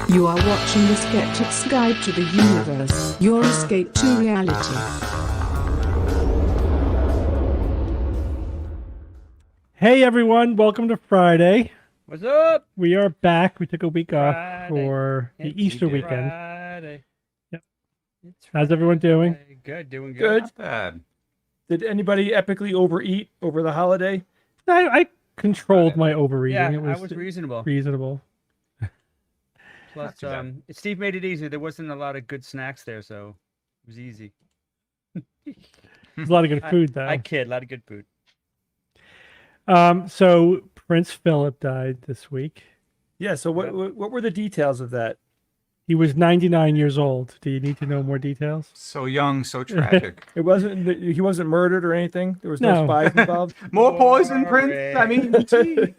You are watching the Skeptic's Guide to the Universe, your escape to reality. Hey everyone, welcome to Friday. What's up? We are back. We took a week off Friday. for the Easter weekend. Friday. Yep. It's How's everyone doing? Friday. Good, doing good. Good. Not bad. Did anybody epically overeat over the holiday? I controlled my overeating. Yeah, It I was reasonable. reasonable. Plus, too bad. Steve made it easy. There wasn't a lot of good snacks there, so it was easy. There's a lot of good food though. I kid, a lot of good food. So Prince Philip died this week. Yeah. So what were the details of that? He was 99 years old. Do you need to know more details? So young, so tragic. He wasn't murdered or anything. There was no No. spies involved. More poison, Prince. I mean, gee.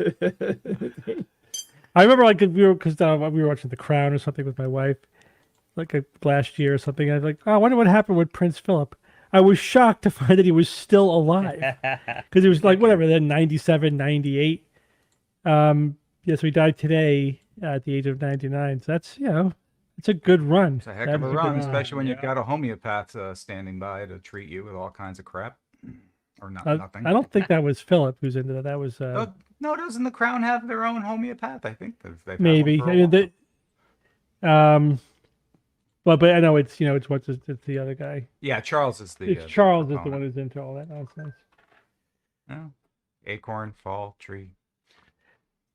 I remember like we were watching The Crown or something with my wife, like last year or something. I was like, oh, I wonder what happened with Prince Philip. I was shocked to find that he was still alive because he was like whatever then 97, 98. So he died today at the age of 99. So that's it's a good run. It's a heck of a run, especially when you've got a homeopath standing by to treat you with all kinds of crap. Or nothing. I don't think that was Philip who's into that. That was No, doesn't the Crown have their own homeopath? I think they've had maybe. one I for a mean, while. but I know it's it's the other guy. Yeah, Charles is the. It's Charles is the proponent. one who's into all that nonsense. Yeah. Acorn, fall, tree.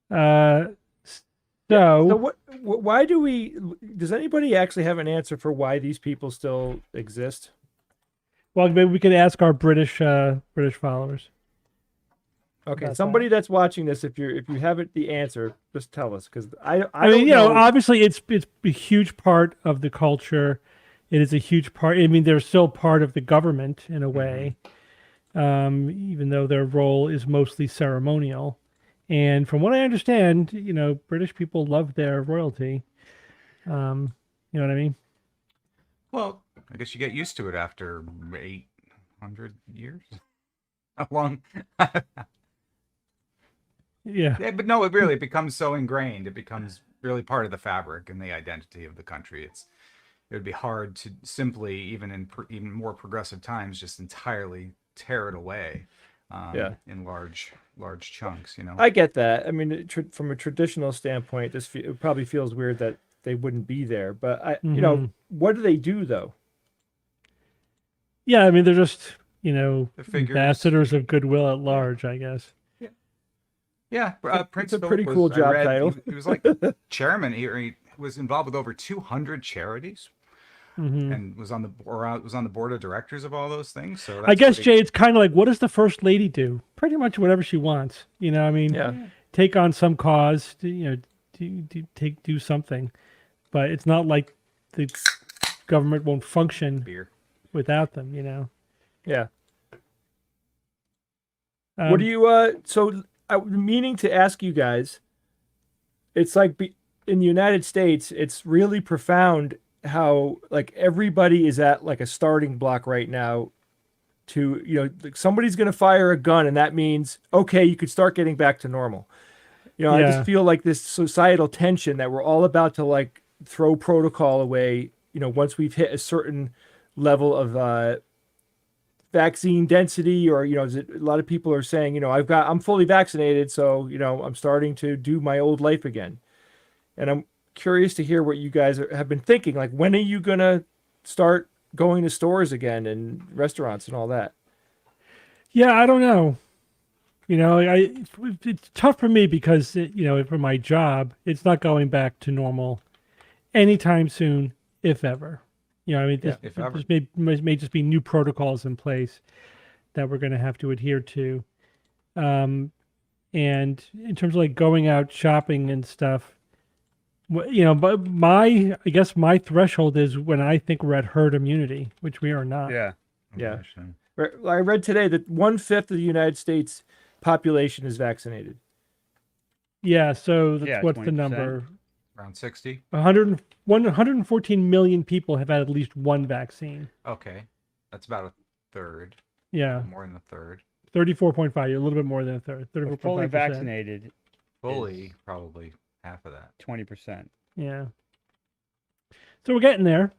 So Why does anybody actually have an answer for why these people still exist? well, maybe we could ask our British followers. Okay, About somebody that's watching this, if you haven't the answer, just tell us because I mean, don't know. obviously it's a huge part of the culture. It is a huge part. I mean, they're still part of the government in a way, even though their role is mostly ceremonial. And from what I understand, British people love their royalty. You know what I mean? Well, I guess you get used to it after 800 years. How long? Yeah. Yeah, but no, it becomes so ingrained. It becomes really part of the fabric and the identity of the country. It would be hard to simply, even in even more progressive times, just entirely tear it away. In large chunks. I get that. I mean, from a traditional standpoint, it probably feels weird that they wouldn't be there. But what do they do though? Yeah, I mean, they're just figures. ambassadors of goodwill at large, I guess. Yeah, Prince a Philip pretty cool job I read, title. He was like chairman. He was involved with over 200 charities and was on the board of directors of all those things. So that's I guess, pretty- Jay, it's kind of like, what does the first lady do? Pretty much whatever she wants. You know, I mean, take on some cause, do something. But it's not like the government won't function beer. without them, you know. Yeah. What do you so meaning to ask you guys, it's like in the United States, it's really profound how like everybody is at like a starting block right now to, like somebody's going to fire a gun and that means, okay, you could start getting back to normal. I just feel like this societal tension that we're all about to like throw protocol away, once we've hit a certain level of vaccine density, or a lot of people are saying, I'm fully vaccinated, so I'm starting to do my old life again. And I'm curious to hear what you guys have been thinking. Like, when are you gonna start going to stores again and restaurants and all that? Yeah, I don't know. It's tough for me because for my job, it's not going back to normal anytime soon, if ever. If ever. This may just be new protocols in place that we're going to have to adhere to. And in terms of like going out shopping and stuff, but I guess my threshold is when I think we're at herd immunity, which we are not. Yeah. Yeah. I read today that 1/5 of the United States population is vaccinated. Yeah. So that's what's 20%. the number? Around 60. 114 million people have had at least one vaccine. Okay. That's about a third. Yeah. More than a third. 34.5. You're a little bit more than a third. But 34.5%. fully vaccinated, Fully, probably half of that. 20%. Yeah. So we're getting there.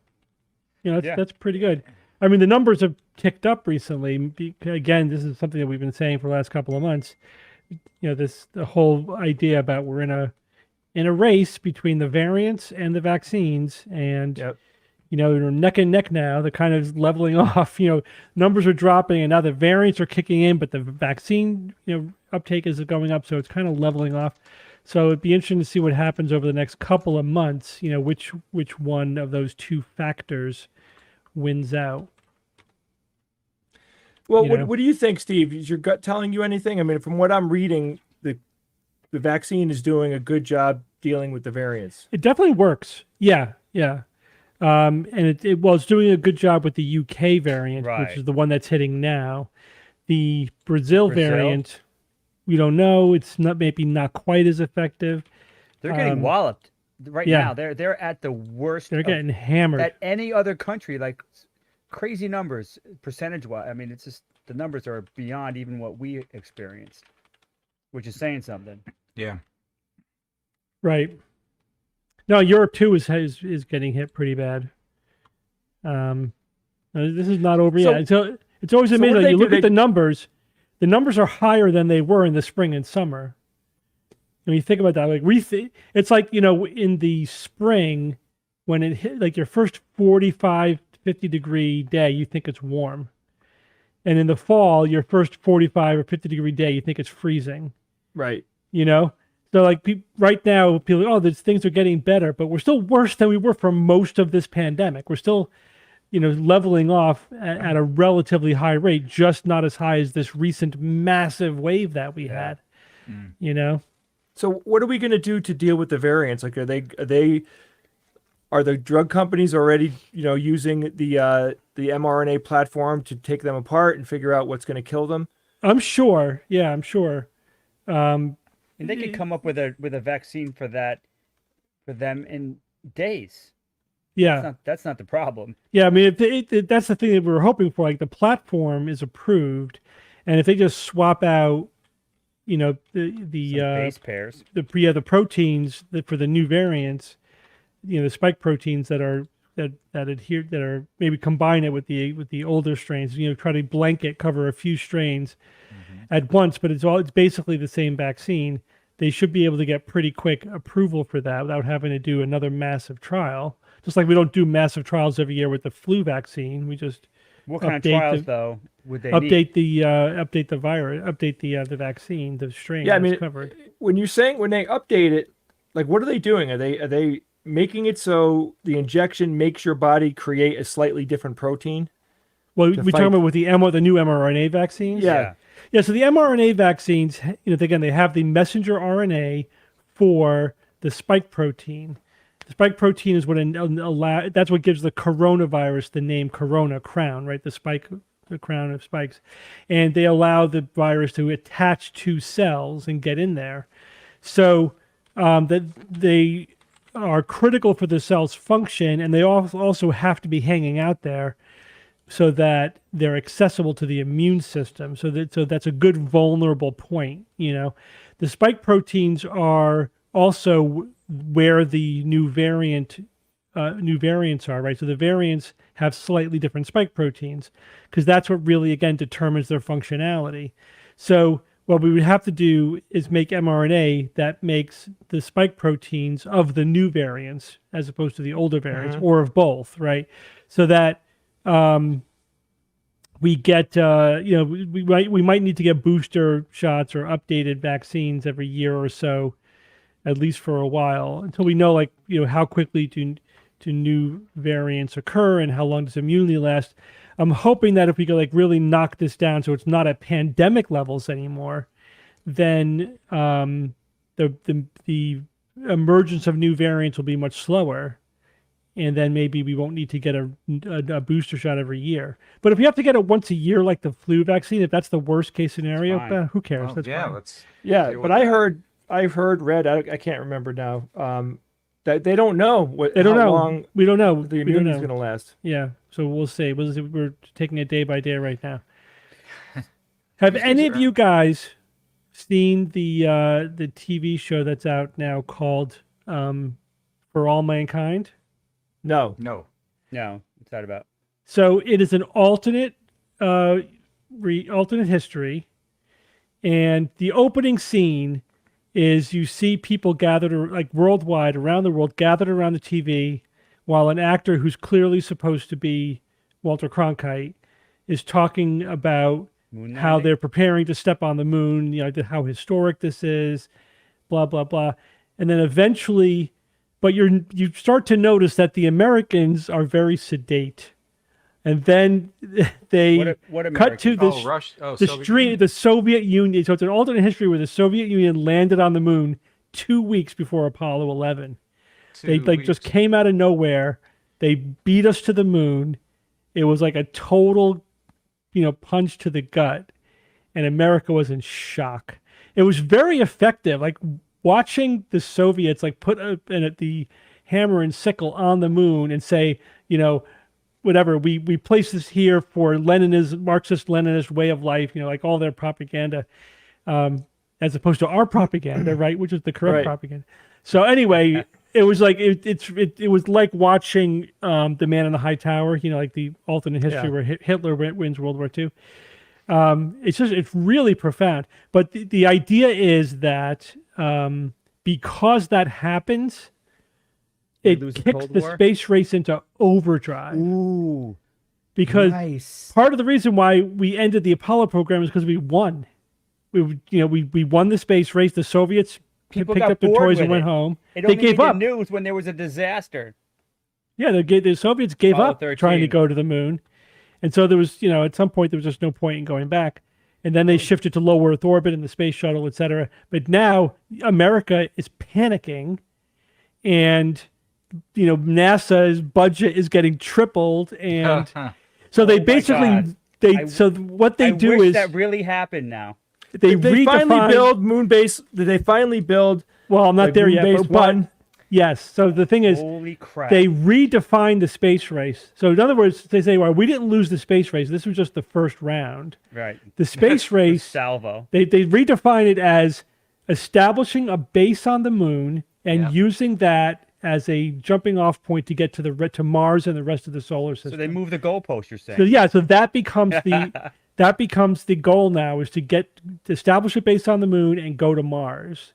That's pretty good. I mean, the numbers have ticked up recently. Again, this is something that we've been saying for the last couple of months. The whole idea about we're in a race between the variants and the vaccines, and they're neck and neck now. They're kind of leveling off. Numbers are dropping, and now the variants are kicking in, but the vaccine uptake is going up, so it's kind of leveling off. So it'd be interesting to see what happens over the next couple of months. Which one of those two factors wins out. Well, what do you think, Steve? Is your gut telling you anything? I mean, from what I'm reading, the vaccine is doing a good job dealing with the variants. It definitely works. Yeah. And it's doing a good job with the UK variant, which is the one that's hitting now. The Brazil variant, we don't know. It's maybe not quite as effective. They're getting walloped right now. They're at the worst. They're getting hammered. At any other country, like crazy numbers, percentage-wise. I mean, it's just the numbers are beyond even what we experienced, which is saying something. Yeah. Right. No, Europe too is getting hit pretty bad. This is not over yet. So it's always amazing. You look at the numbers. The numbers are higher than they were in the spring and summer. When you think about that, like it's like in the spring when it hit like your first 45, 50 degree day, you think it's warm, and in the fall, your first 45 or 50 degree day, you think it's freezing. Right. So like right now, people, these things are getting better, but we're still worse than we were for most of this pandemic. We're still, leveling off at a relatively high rate, just not as high as this recent massive wave that we had. So what are we going to do to deal with the variants? Like, are the drug companies already, using the mRNA platform to take them apart and figure out what's going to kill them? I'm sure. Yeah, I'm sure. And they could come up with a vaccine for that for them in days. Yeah, that's not the problem. Yeah, I mean, that's the thing that we were hoping for. Like, the platform is approved, and if they just swap out, the base pairs, the proteins for the new variants, the spike proteins that are maybe combine it with the older strains. Try to blanket cover a few strains at once, but it's basically the same vaccine. They should be able to get pretty quick approval for that without having to do another massive trial. Just like we don't do massive trials every year with the flu vaccine, we just what kind of trials though would they update need? Update the virus, update the vaccine, the strain. Yeah, I mean, covered. When they update it, like, what are they doing? Are they making it so the injection makes your body create a slightly different protein. Well, to we fight- talking about with the new mRNA vaccines. Yeah. Yeah, so the mRNA vaccines, again, they have the messenger RNA for the spike protein. The spike protein is what that's what gives the coronavirus the name corona, crown, right? The crown of spikes. And they allow the virus to attach to cells and get in there. So that they are critical for the cell's function, and they also have to be hanging out there so that they're accessible to the immune system. So that's a good vulnerable point. The spike proteins are also where the new variants are, right? So the variants have slightly different spike proteins because that's what really, again, determines their functionality. So what we would have to do is make mRNA that makes the spike proteins of the new variants as opposed to the older variants, or of both, right? So that we get, we might need to get booster shots or updated vaccines every year or so, at least for a while, until we know, how quickly do new variants occur and how long does immunity last. I'm hoping that if we could really knock this down so it's not at pandemic levels anymore, then the emergence of new variants will be much slower. And then maybe we won't need to get a booster shot every year. But if we have to get it once a year, like the flu vaccine, if that's the worst case scenario, who cares? Well, That's yeah, fine. let's. Yeah, deal but with I've read, I can't remember now, that they don't know They don't how know. long We don't know. the We don't immunity is know. going to last. Yeah, so we'll see. We're taking it day by day right now. Have Yes, any of sir. you guys seen the TV show that's out now called For All Mankind? No. No. No, what's that about? So it is an alternate alternate history, and the opening scene is you see people gathered worldwide around the world gathered around the TV while an actor who's clearly supposed to be Walter Cronkite is talking about Moon how landing? they're preparing to step on the moon, how historic this is, blah blah blah, and then eventually, but you start to notice that the Americans are very sedate, and then they What cut to Americans? this Soviet the Soviet Union. So it's an alternate history where the Soviet Union landed on the moon 2 weeks before Apollo 11. They just came out of nowhere. They beat us to the moon. It was like a total, punch to the gut, and America was in shock. It was very effective. Watching the Soviets put the hammer and sickle on the moon and say, whatever, we place this here for Marxist-Leninist way of life, all their propaganda, as opposed to our propaganda, right, which is the correct Right. propaganda. So anyway, it was like it was like watching The Man in the High Tower, the alternate history where Hitler wins World War II. It's really profound. But the idea is that because that happens, it lose the kicks Cold the War? space race into overdrive. Ooh, Because nice. part of the reason why we ended the Apollo program is because we won. We won the space race. The Soviets People picked got up their bored toys with and went it. home. It They only gave made up. the news when there was a disaster. Yeah, the Soviets gave Apollo up trying to 13. go to the moon. And so there was, at some point, there was just no point in going back. And then they shifted to low Earth orbit and the space shuttle, et cetera. But now America is panicking, and, NASA's budget is getting tripled. And so they Oh my basically, God. what they I do wish is that really happened now. they Did they finally redefine. build moon base? Did they finally build Well, I'm not like there moon yet, base but one? yes. So the thing is, Holy crap. they redefined the space race. So in other words, they say, well, we didn't lose the space race. This was just the first round. Right. The space The race, salvo. they redefine it as establishing a base on the moon and Yeah. using that as a jumping off point to get to Mars and the rest of the solar system. So they moved the goalpost, you're saying. So yeah, so that becomes the goal now, is to establish a base on the moon and go to Mars.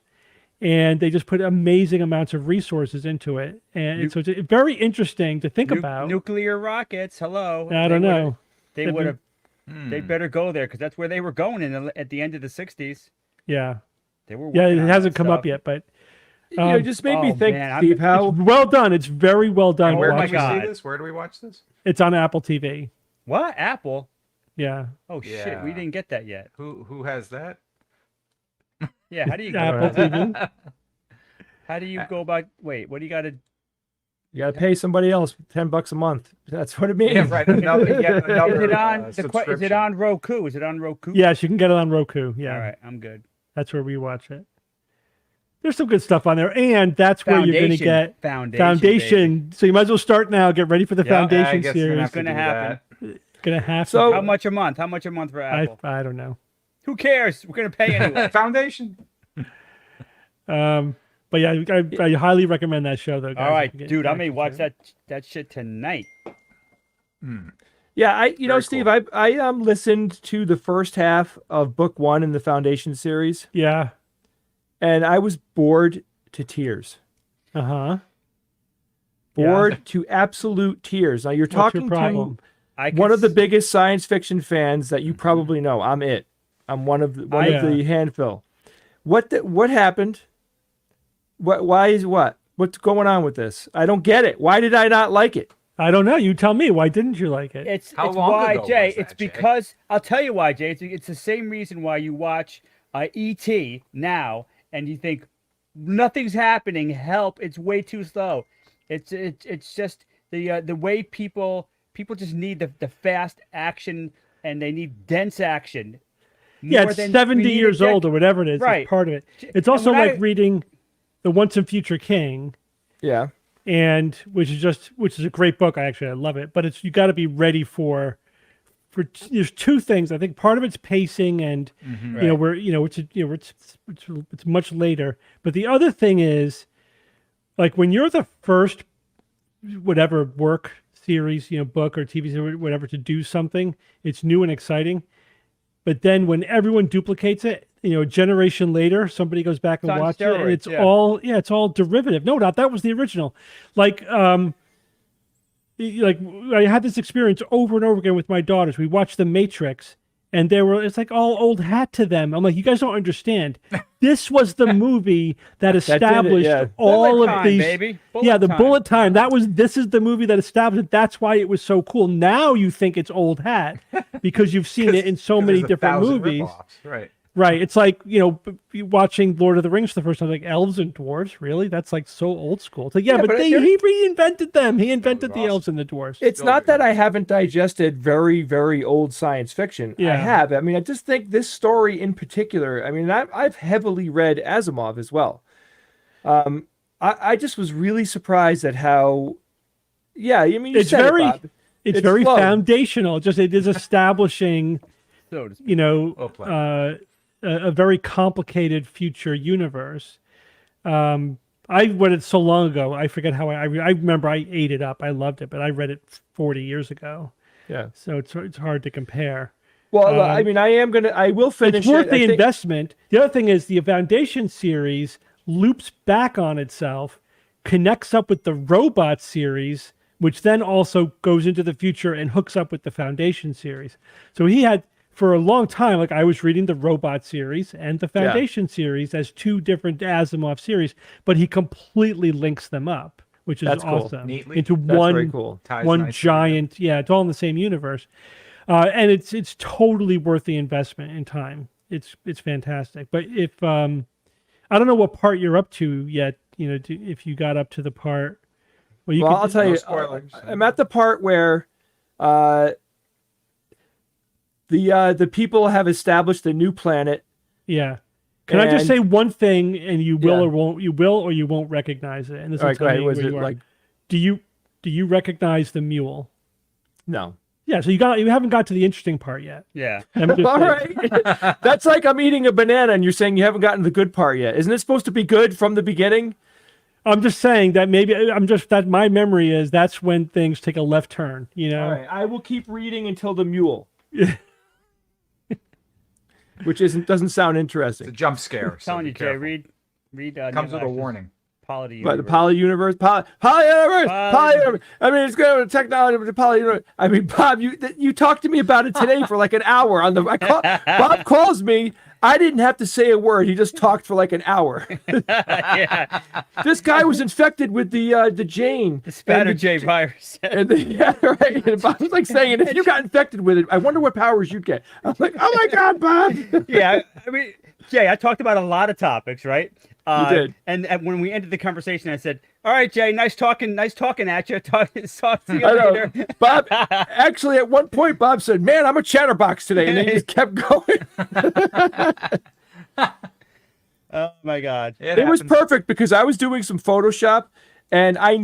And they just put amazing amounts of resources into it, and so it's very interesting to think about. Nuclear rockets, hello. I don't know. They would have. They better go there because that's where they were going at the end of the '60s. Yeah, They were. yeah, working it on hasn't that come up stuff. yet, but it just made me oh, think, man, Steve, how Well done. It's very well done. Where my do we God. see this? Where do we watch this? It's on Apple TV. What? Apple? Yeah. Oh shit, we Yeah. didn't get that yet. Who has that? Yeah, how do you Apple go TV. How do you go about wait, what do you gotta you got to pay somebody else $10 a month. That's what it means. Yeah, right. Another, yet another, is it on is it subscription. on Roku? Is it on Roku? Yes, you can get it on Roku. Yeah. All right, I'm good. That's where we watch it. There's some good stuff on there, and that's where you're going to get Foundation. So you might as well start now. Get ready for the Yeah. Foundation I guess series. we're It's gonna happen. Gonna have So- to. How much a month? How much a month for Apple? I don't know. Who cares? We're gonna pay anyway. Foundation. But yeah, I highly recommend that show though. Guys. All right, If you get dude, I may access watch to it. that shit tonight. Yeah, you know, Very Steve, cool. I listened to the first half of book 1 in the Foundation series, Yeah. and I was bored to tears. Uh huh. Bored to absolute tears. Now you're What's your talking problem? I to one of the s- biggest science fiction fans that you probably know. I'm it. I'm one of Yeah. the handful. What happened? What's going on with this? I don't get it. Why did I not like it? I don't know. You tell me. Why didn't you like it? It's How it's long why, ago Jay. was that, It's Jay? because I'll tell you why, Jay. It's the same reason why you watch E.T. now and you think nothing's happening. Help! It's way too slow. It's just the way people just need the fast action and they need dense action. Yeah, more it's than 70 we need a years old or whatever it is. Right. It's part of it. It's And also when like I- reading The Once and Future King, Yeah. and which is a great book. I love it. But it's you got to be ready for there's two things. I think part of it's pacing and you know Right. it's much later. But the other thing is like when you're the first whatever work series, book or TV series, whatever to do something, it's new and exciting. But then when everyone duplicates it, a generation later, somebody goes back and on watches it, and steroids, it's yeah. it's all derivative. No, that was the original. Like I had this experience over and over again with my daughters. We watched The Matrix, and it's like all old hat to them. I'm like, you guys don't understand. This was the movie that did it, established yeah. all Bullet of time, these. baby. Yeah, the Bullet time. bullet time. This is the movie that established it. That's why it was so cool. Now you think it's old hat because you've seen it in so many There's a different 1,000 movies. rip-offs, Right. Right. It's like, watching Lord of the Rings for the first time, like elves and dwarves. Really? That's like so old school. It's like, yeah, but but he reinvented them. He invented the awesome. elves and the dwarves. It's Still not good. that I haven't digested very, very old science fiction. I Yeah. have. I mean, I just think this story in particular, I mean, I've heavily read Asimov as well. I just was really surprised at how, yeah, I mean, you It's said very, it, Bob. it's very slow. foundational. It is establishing, So to speak. a very complicated future universe. I read it so long ago. I forget how I remember I ate it up. I loved it, but I read it 40 years ago. Yeah. So it's hard to compare. Well, I mean, I will finish It's worth it. the I think- investment. The other thing is the Foundation series loops back on itself, connects up with the Robot series, which then also goes into the future and hooks up with the Foundation series. So he had, for a long time, like I was reading the Robot series and the Foundation series as two different Asimov series, but he completely links them up, which is That's cool. awesome. Neatly. Into That's one, very cool. Ties one nicely giant, it's all in the same universe. And it's totally worth the investment in time. It's fantastic. But if I don't know what part you're up to yet, if you got up to the part. Well, I'll tell no you, spoilers. I'm at the part where the people have established a new planet. Yeah. Can I just And- say one thing, and you will Yeah. or won't? You will or you won't recognize it. And this All will right, go tell ahead. me Was where it you are. like Do you recognize the mule? no? Yeah. So you haven't got to the interesting part yet. Yeah. Let me just All say- right, that's like I'm eating a banana and you're saying you haven't gotten the good part yet. Isn't it supposed to be good from the beginning? I'm just saying that maybe that my memory is that's when things take a left turn. All right, I will keep reading until the mule, which doesn't sound It's a interesting. jump scare. I'm so telling be you, Jay, careful. read Comes with a Neil warning. Polity But the universe. poly universe, poly universe. I mean, it's going to technology with the poly universe. I mean, Bob, you talked to me about it today for like an hour on the. Bob calls me. I didn't have to say a word. He just talked for like an hour. Yeah, This guy was infected with the Jane, the Spatter J virus. yeah, right. And Bob was like saying, if you got infected with it, I wonder what powers you'd get. I'm like, oh my God, Bob. Yeah, I mean, Jay, I talked about a lot of topics, right? You did. And when we ended the conversation, I said, "All right, Jay, nice talking at you. Talk to you I know. later." Bob, actually, at one point, Bob said, man, I'm a chatterbox today. And then he just kept going. Oh my God! It was perfect because I was doing some Photoshop and I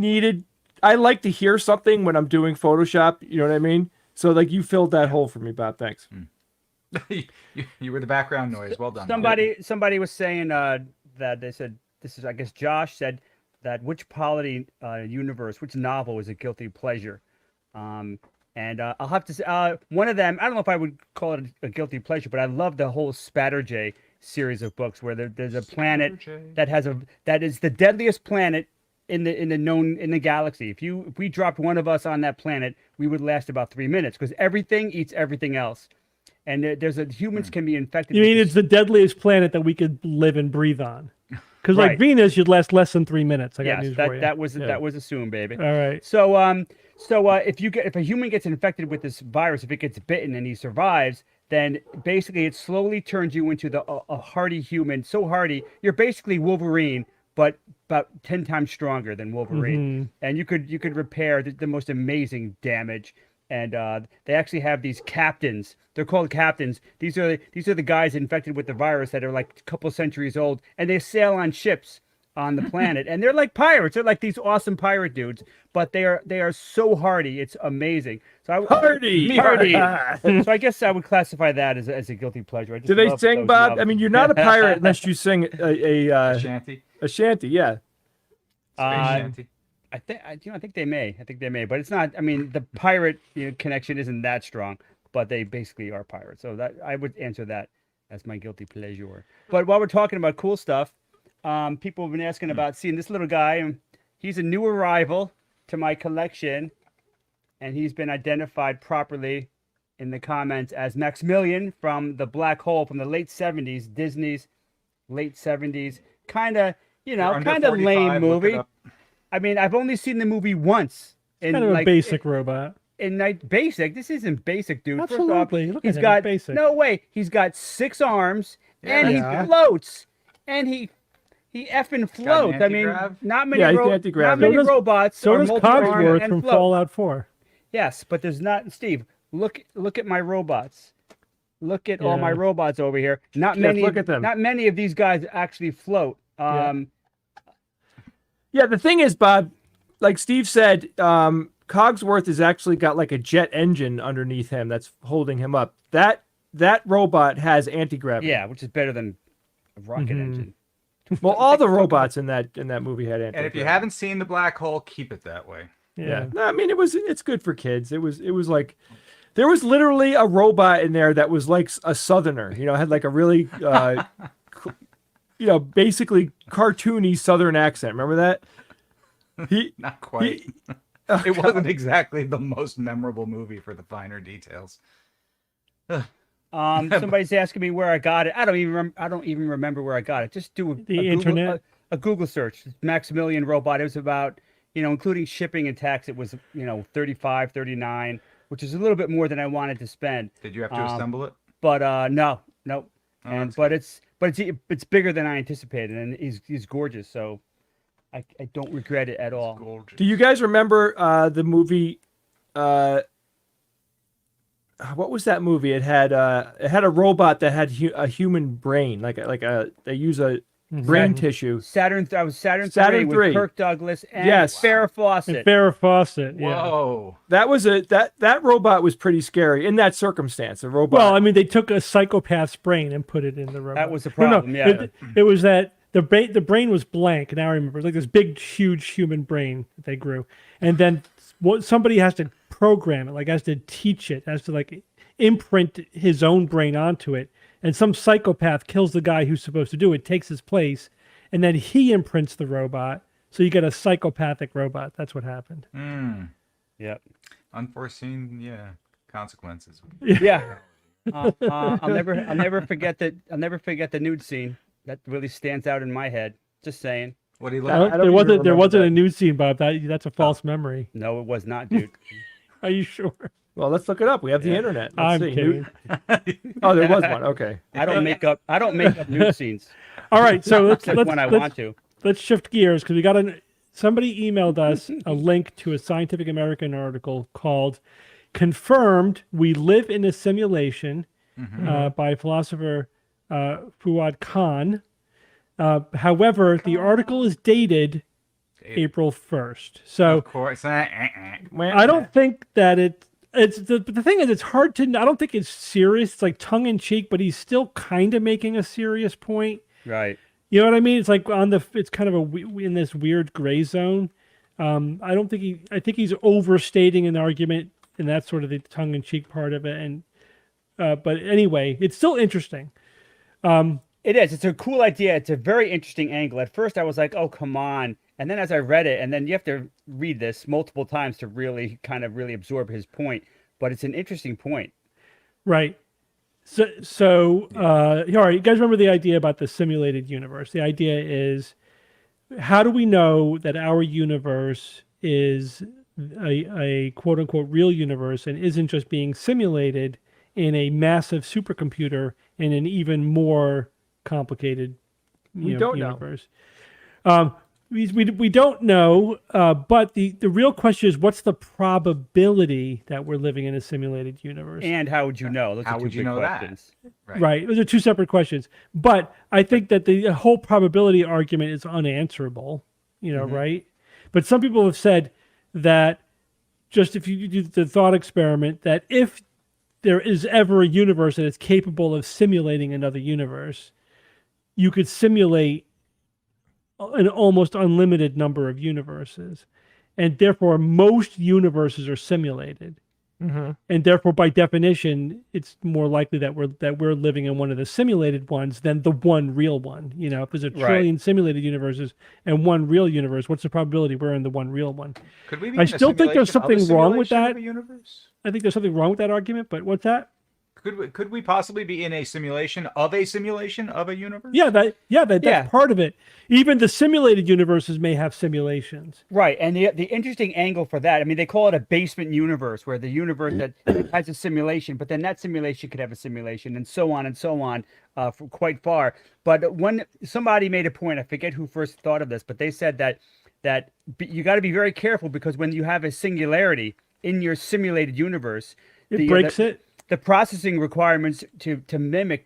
like to hear something when I'm doing Photoshop. You know what I mean? So like you filled that hole for me, Bob. Thanks. You were the background noise. Well done. Somebody was saying that they said this is, I guess Josh said that which polity universe, which novel was a guilty pleasure, and I'll have to say one of them. I don't know if I would call it a guilty pleasure, but I love the whole Spatterjay series of books where there's a planet that is the deadliest planet in the galaxy. If we dropped one of us on that planet, we would last about 3 minutes because everything eats everything else. And humans can be infected. You mean it's the deadliest planet that we could live and breathe on? Because like Right. Venus, you'd last less than 3 minutes. I got Yes, news for you. that was assumed, baby. All right. So if a human gets infected with this virus, if it gets bitten and he survives, then basically it slowly turns you into a hardy human. So hardy, you're basically Wolverine, but about 10 times stronger than Wolverine. And you could repair the most amazing damage. And they actually have these captains. They're called captains. These are the guys infected with the virus that are like a couple centuries old, and they sail on ships on the planet. And they're like pirates. They're like these awesome pirate dudes, but they are so hardy. It's amazing. So hardy. So I guess I would classify that as a guilty pleasure. I just Do they love sing, those Bob? novels. I mean, you're not a pirate unless you sing a Shanty. shanty. Yeah. Space shanty. I think they may, but it's not. I mean, the pirate connection isn't that strong, but they basically are pirates. So that I would answer that as my guilty pleasure. But while we're talking about cool stuff, people have been asking about seeing this little guy, and he's a new arrival to my collection, and he's been identified properly in the comments as Maximilian from the Black Hole from the late '70s, Disney's late '70s, kind of lame movie. I mean, I've only seen the movie once. Kind of a basic robot. Basic. This isn't basic, dude. Absolutely. First off, he's got basic. no way. He's got 6 arms and he floats, and he effing floats. I mean, not many robots. So are does multi-armed Cogsworth and from float. Fallout 4. Yes, but there's not. Steve, look at my robots. Look at all my robots over here. Not many. Look at them. Not many of these guys actually float. Yeah, the thing is, Bob, like Steve said, Cogsworth has actually got like a jet engine underneath him that's holding him up. That robot has anti-gravity. Yeah, which is better than a rocket engine. Well, all the robots in that movie had anti-gravity. And if you haven't seen the Black Hole, keep it that way. Yeah. No, I mean, it's good for kids. It was like there was literally a robot in there that was like a Southerner. Had like a really basically cartoony Southern accent. Remember that? Not quite. It wasn't exactly the most memorable movie for the finer details. Somebody's asking me where I got it. I don't even remember where I got it. Just do internet. A Google search. Maximilian robot. It was about, including shipping and tax, it was, 35, 39, which is a little bit more than I wanted to spend. Did you have to assemble it? But no. But it's bigger than I anticipated, and he's gorgeous. So I don't regret it at all. Gorgeous. Do you guys remember the movie? What was that movie? It had a robot that had a human brain, they use a brain tissue. Saturn 3 with Kirk Douglas and Farrah Fawcett. Farrah Fawcett. Yeah. Whoa. That was that robot was pretty scary in that circumstance. A robot. Well, I mean, they took a psychopath's brain and put it in the robot. That was the problem. No, it was that the brain was blank. Now I remember, it was like this big, huge human brain that they grew, and then somebody has to program it, like has to teach it, has to like imprint his own brain onto it. And some psychopath kills the guy who's supposed to do it, takes his place, and then he imprints the robot So you get a psychopathic robot. That's what happened. Yep. Unforeseen, consequences. Yeah. I'll never forget that. I'll never forget the nude scene. That really stands out in my head. Just saying. What do you look I like? don't- don't there even wasn't remember a that. news scene, Bob. That's a false memory. No, it was not, dude. Are you sure? Well, let's look it up. We have the internet. Let's I'm see. kidding. Oh, there was one. Okay. I don't make up nude scenes. All right, so let's When I want to. let's shift gears because we got somebody emailed us a link to a Scientific American article called "Confirmed: We Live in a Simulation" by philosopher Fuad Khan. However, the article is dated April 1st, so Of course. I don't think that it's the thing is it's hard to. I don't think it's serious. It's like tongue in cheek, but he's still kind of making a serious point. Right. You know what I mean? It's like it's kind of in this weird gray zone. I don't think I think he's overstating an argument, and that's sort of the tongue in cheek part of it. And but anyway, it's still interesting. It is. It's a cool idea. It's a very interesting angle. At first, I was like, "Oh, come on!" And then as I read it, and then you have to read this multiple times to really absorb his point. But it's an interesting point. Right. So all right, you guys remember the idea about the simulated universe? The idea is, how do we know that our universe is a quote unquote real universe and isn't just being simulated in a massive supercomputer in an even more complicated universe? We don't know, but the real question is, what's the probability that we're living in a simulated universe? And how would you know? Those How are two would you big know that? questions. Right. Those are two separate questions. But I think that the whole probability argument is unanswerable, right? But some people have said that just if you do the thought experiment, that if there is ever a universe that is capable of simulating another universe, you could simulate an almost unlimited number of universes. And therefore, most universes are simulated. And therefore, by definition, it's more likely that we're living in one of the simulated ones than the one real one. If there's a trillion simulated universes and one real universe, what's the probability we're in the one real one? Could we be I in a still think there's simulation of a something wrong with simulation that. of a universe? I think there's something wrong with that argument, but what's that? Could we possibly be in a simulation of a universe? That's part of it. Even the simulated universes may have simulations. Right, and the interesting angle for that, I mean, they call it a basement universe, where the universe that has a simulation, but then that simulation could have a simulation, and so on for quite far. But when somebody made a point, I forget who first thought of this, but they said that you got to be very careful, because when you have a singularity in your simulated universe, It breaks it. The processing requirements to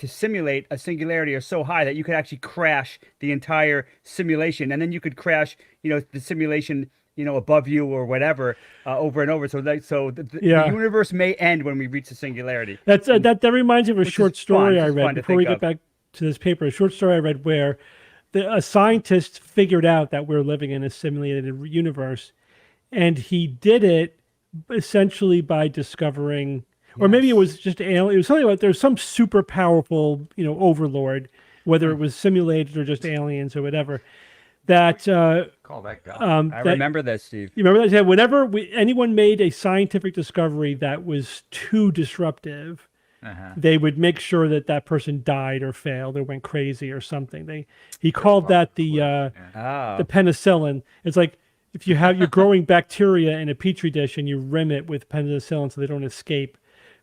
simulate a singularity are so high that you could actually crash the entire simulation, and then you could crash, the simulation, above you or whatever, over and over. So the universe may end when we reach the singularity. That reminds me of a short story I read before we get back. back to this paper. A short story I read where a scientist figured out that we're living in a simulated universe, and he did it essentially by discovering. Or maybe it was just alien. It was something about there's some super powerful, overlord, whether it was simulated or just aliens or whatever. That Call that guy. I remember that, Steve. You remember that? Yeah, whenever anyone made a scientific discovery that was too disruptive, they would make sure that person died or failed or went crazy or something. He called that the penicillin. It's like if you're growing bacteria in a petri dish and you rim it with penicillin so they don't escape,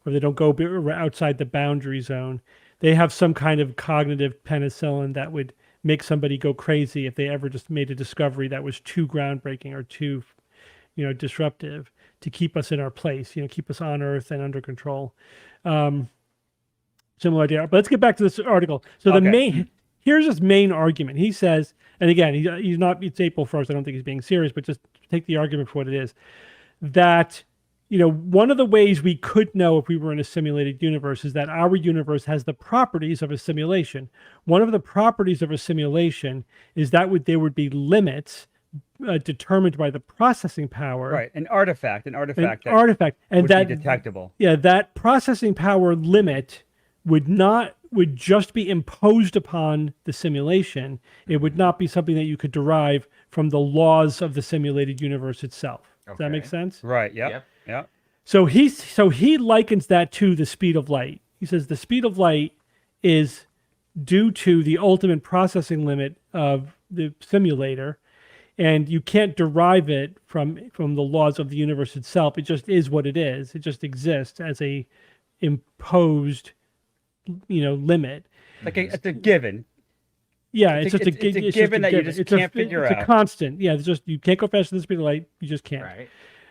or they don't go outside the boundary zone. They have some kind of cognitive penicillin that would make somebody go crazy if they ever just made a discovery that was too groundbreaking or too, disruptive to keep us in our place, keep us on Earth and under control. Similar idea. But let's get back to this article. So here's his main argument. He says, and again, it's April 1st. I don't think he's being serious, but just take the argument for what it is, that one of the ways we could know if we were in a simulated universe is that our universe has the properties of a simulation. One of the properties of a simulation is that there would be limits determined by the processing power. Right, an artifact, and would that be detectable. Yeah, that processing power limit would just be imposed upon the simulation. It would not be something that you could derive from the laws of the simulated universe itself. Does that make Okay. sense? Right. Yep. Yep. Yep. So he likens that to the speed of light. He says the speed of light is due to the ultimate processing limit of the simulator, and you can't derive it from the laws of the universe itself. It just is what it is. It just exists as a imposed, limit. Like it's a given. Yeah, It's it's just a it's given that you given. just can't figure It's out. a constant. Yeah, it's just you can't go faster than the speed of light. You just can't. Right.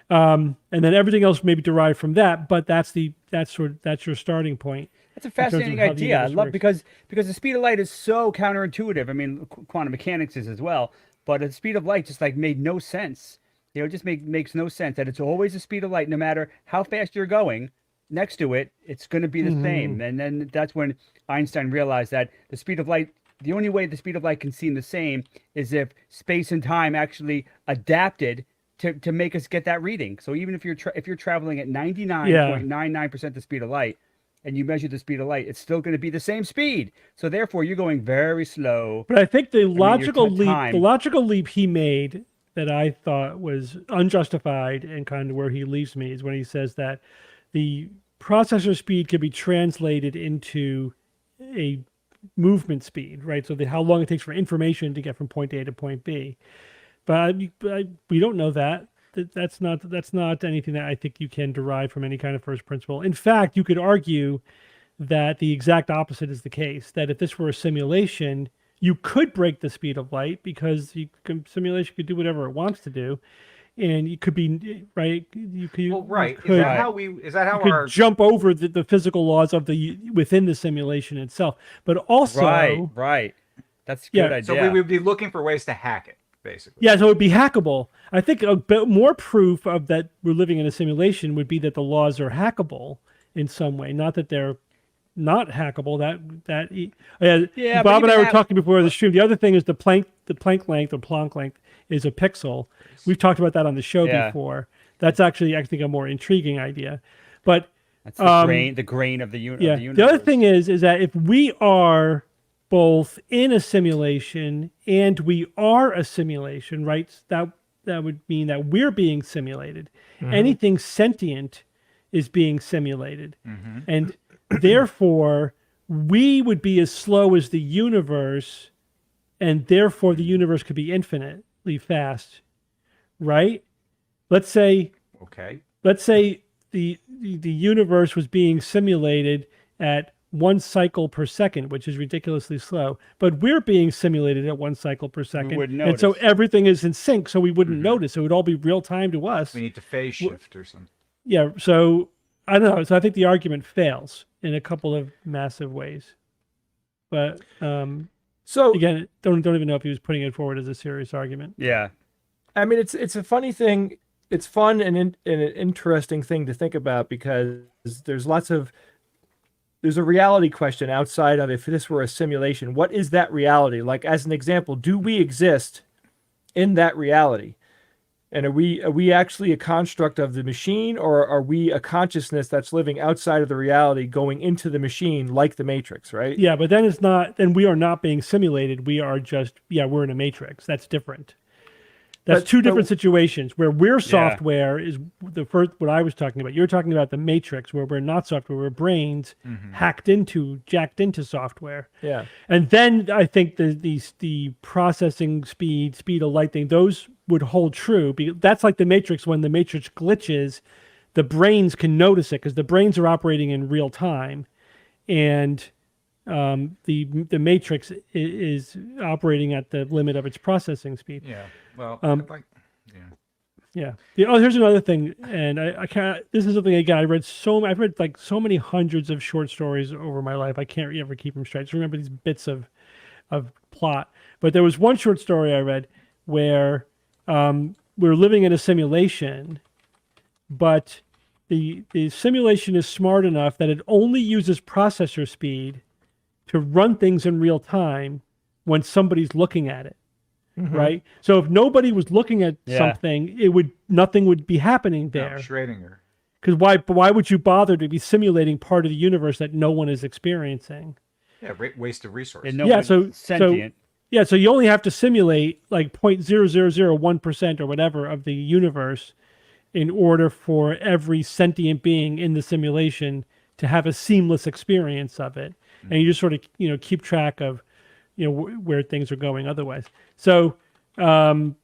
And then everything else may be derived from that, but that's your starting point. That's a terms of fascinating how the idea. I universe love works. because the speed of light is so counterintuitive. I mean, quantum mechanics is as well, but the speed of light just like made no sense. It just makes no sense that it's always the speed of light, no matter how fast you're going. Next to it, it's going to be the same. And then that's when Einstein realized that the speed of light, the only way the speed of light can seem the same is if space and time actually adapted to make us get that reading. So even if you're traveling at 99.99% the speed of light, and you measure the speed of light, it's still going to be the same speed. So therefore, you're going very slow. But I think the your logical time- leap he made that I thought was unjustified and kind of where he leaves me is when he says that the processor speed can be translated into a movement speed, right? So how long it takes for information to get from point A to point B. But we don't know that. That's not anything that I think you can derive from any kind of first principle. In fact, you could argue that the exact opposite is the case. That if this were a simulation, you could break the speed of light because simulation could do whatever it wants to do, and you could be right. You could. Well, right. You could, Is that how you could our jump over the physical laws of within the simulation itself, but also right. That's a Yeah, good idea. so we would be looking for ways to hack it, basically. Yeah, so it would be hackable. I think a bit more proof of that we're living in a simulation would be that the laws are hackable in some way. Not that they're not hackable. Yeah, Bob but and I even were that- talking before the stream. The other thing is the Planck length or Planck length is a pixel. We've talked about that on the show Yeah. before. That's actually, I think, a more intriguing idea. But That's the grain of the universe. yeah, the other thing is that if we are both in a simulation and we are a simulation, right? That would mean that we're being simulated. Anything sentient is being simulated. And therefore, we would be as slow as the universe, and therefore the universe could be infinitely fast, right? Let's say Okay. the universe was being simulated at 1 cycle per second, which is ridiculously slow, but we're being simulated at 1 cycle per second. wouldn't and so notice. everything is in sync, so we wouldn't notice. It would all be real time to us. We need to phase shift or something. Yeah, so I don't know. So I think the argument fails in a couple of massive ways. But So again, don't even know if he was putting it forward as a serious argument. Yeah. I mean, it's a funny thing. It's fun and an interesting thing to think about because there's a reality question outside of if this were a simulation. What is that reality? Like, as an example, do we exist in that reality? And are we actually a construct of the machine, or are we a consciousness that's living outside of the reality going into the machine like the Matrix, right? Yeah, but then we are not being simulated. We are just, we're in a matrix. That's different. That's two different situations where we're software is the first, what I was talking about. You're talking about the matrix where we're not software, we're brains jacked into software. Yeah. And then I think the processing speed of light thing, those would hold true. That's like the matrix. When the matrix glitches, the brains can notice it because the brains are operating in real time. And the matrix is operating at the limit of its processing speed. Yeah. Well, Yeah. Here's another thing, and I can't. This is something again. I've read like so many hundreds of short stories over my life. I can't ever keep them straight. Just remember these bits of plot. But there was one short story I read where we're living in a simulation, but the simulation is smart enough that it only uses processor speed to run things in real time when somebody's looking at it. Right. So if nobody was looking at something, nothing would be happening there. Schrodinger. Because why would you bother to be simulating part of the universe that no one is experiencing? Yeah, waste of resources. And no Yeah, one's so sentient. yeah, so you only have to simulate like 0.0001% or whatever of the universe in order for every sentient being in the simulation to have a seamless experience of it. And you just sort of, keep track of, where things are going otherwise. So, to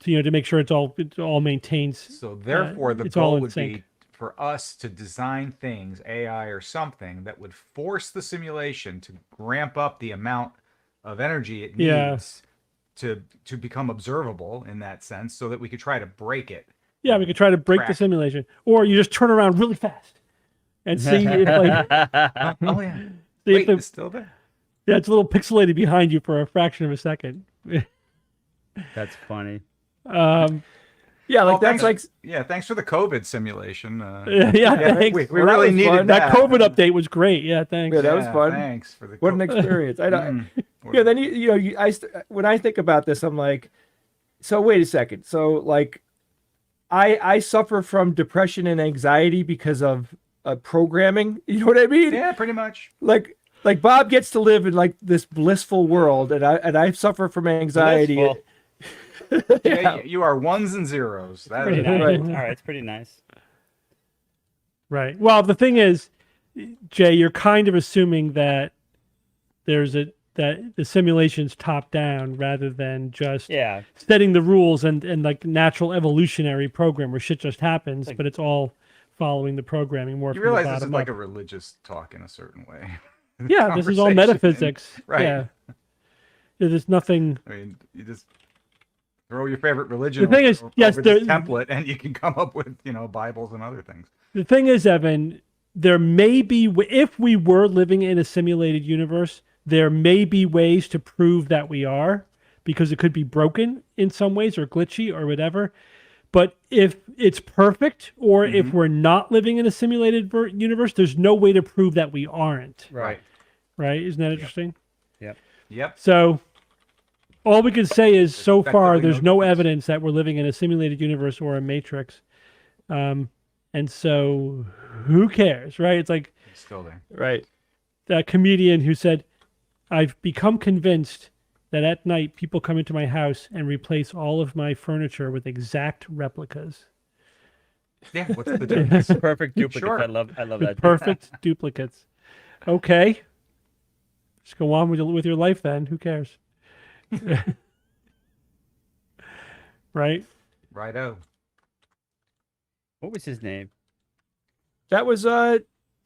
make sure it all maintains. So therefore, the it's all goal in would sync. be for us to design things, AI or something, that would force the simulation to ramp up the amount of energy it Yeah. needs to become observable in that sense, so that we could try to break it. Yeah, we could try to break the Crack. simulation, or you just turn around really fast and see if like Oh yeah. see Wait, if it's still there. yeah, it's a little pixelated behind you for a fraction of a second. That's funny. Yeah, like Well, that's like thanks for the COVID simulation. Yeah, thanks. we Well, that really was needed fun. That COVID update was great. Yeah, thanks. Yeah, that was fun. Thanks for the what an experience. I don't. Yeah, then when I think about this, I'm like, so wait a second. So like, I suffer from depression and anxiety because of programming. You know what I mean? Yeah, pretty much. Like Bob gets to live in like this blissful world, and I suffer from anxiety. Blissful. Yeah, you are ones and zeros. That Pretty is nice. Right. All right, it's pretty nice. Right. Well, the thing is, Jay, you're kind of assuming that that the simulation's top down rather than just Yeah. setting the rules and like natural evolutionary program where shit just happens, but it's all following the programming more. You from the realize this is bottom like a up. religious talk in a certain way. Yeah, this is all conversation. metaphysics. Right. Yeah. There's nothing. I mean, you just throw your favorite religion The thing is, over yes, this there- template, and you can come up with, Bibles and other things. The thing is, Evan, there may be, if we were living in a simulated universe, there may be ways to prove that we are, because it could be broken in some ways or glitchy or whatever. But if it's perfect, or if we're not living in a simulated universe, there's no way to prove that we aren't. Right. Right? Isn't that interesting? Yep. So all we can say is so far effectively there's no no difference. evidence that we're living in a simulated universe or a matrix. And so who cares, right? It's like It's still there. Right. that comedian who said, I've become convinced that at night people come into my house and replace all of my furniture with exact replicas. Yeah. What's the difference? Perfect duplicates. Sure. I love that. Perfect duplicates. Okay. Just go on with your life then. Who cares? Right? Righto. What was his name? That was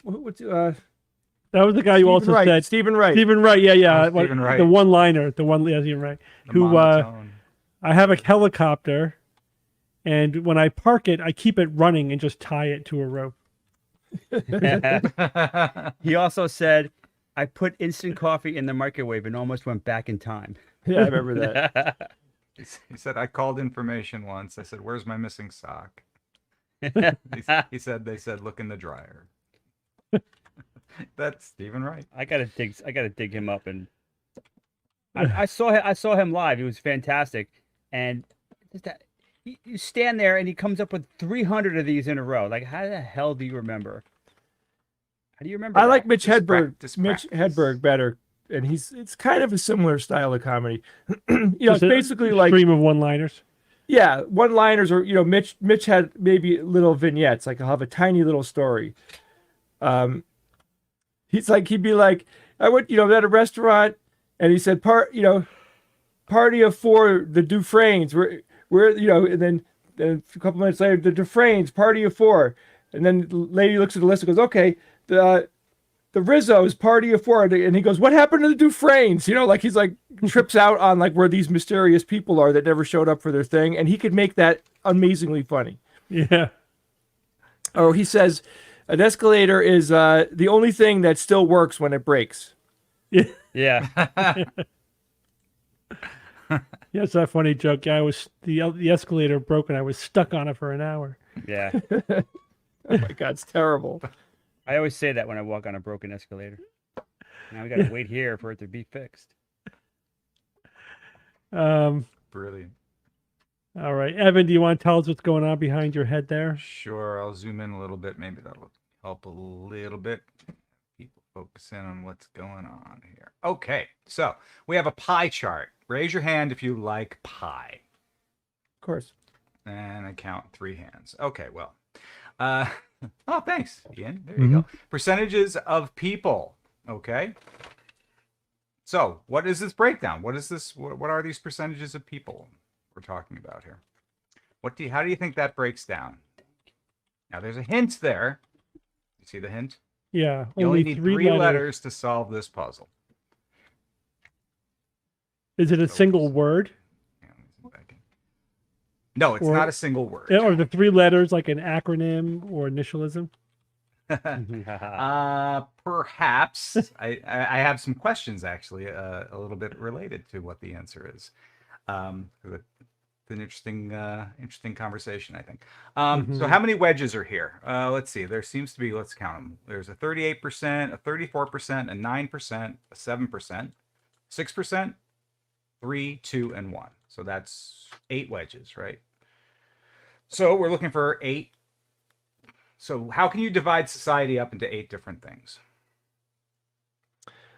what's That was the guy who also Wright. said Stephen Wright. Stephen Wright. Yeah. Oh, Stephen Wright. The one-liner. Yeah, Stephen Wright. The Who monotone. I have a helicopter, and when I park it, I keep it running and just tie it to a rope. He also said, I put instant coffee in the microwave and almost went back in time. Yeah, I remember that. He said, I called information once. I said, where's my missing sock? He said, they said, look in the dryer. That's Stephen Wright. I gotta dig him up, and I saw him live. He was fantastic, and just that, you stand there and he comes up with 300 of these in a row. Like, how the hell do you remember? How do you remember? I that? like Mitch Just Hedberg. practice, Mitch practice. Hedberg better, and it's kind of a similar style of comedy. It's Just a basically like stream of one-liners. yeah, one-liners, or Mitch had maybe little vignettes, like he'll have a tiny little story. He'd be like, I went at a restaurant, and he said party of four, the Dufresnes, we're and then a couple minutes later, the Dufresnes, party of four, and then the lady looks at the list and goes, okay, the Rizzo's, party of four, and he goes, what happened to the Dufresnes? Like he's like trips out on like where these mysterious people are that never showed up for their thing, and he could make that amazingly funny. Yeah. Or he says, an escalator is the only thing that still works when it breaks. Yeah. Yeah, it's that funny joke. Yeah, the escalator broke and I was stuck on it for an hour. Yeah. Oh my God, it's terrible. I always say that when I walk on a broken escalator. Now we gotta wait here for it to be fixed. Brilliant. All right, Evan, do you want to tell us what's going on behind your head there? Sure, I'll zoom in a little bit. Maybe that'll help a little bit. People focus in on what's going on here. Okay, so we have a pie chart. Raise your hand if you like pie. Of course. And I count 3 hands. Okay, well. Oh, thanks, Ian. There you go. Percentages of people. Okay. So, what is this breakdown? What is this? What are these percentages of people we're talking about here? How do you think that breaks down? Now, there's a hint there. You see the hint? Yeah, You only only need 3 3 letters. letters to solve this puzzle. Is it a single word? Yeah, let me see if I can- No, it's Or- not a single word. Or the 3 letters like an acronym or initialism? Perhaps. I have some questions actually, a little bit related to what the answer is. It's an interesting conversation, I think. So how many wedges are here? Let's see. There seems to be. Let's count them. There's a 38%, a 34%, a 9%, a 7%, 6%, 3, 2, and 1. So that's 8 wedges, right? So we're looking for 8. So how can you divide society up into 8 different things?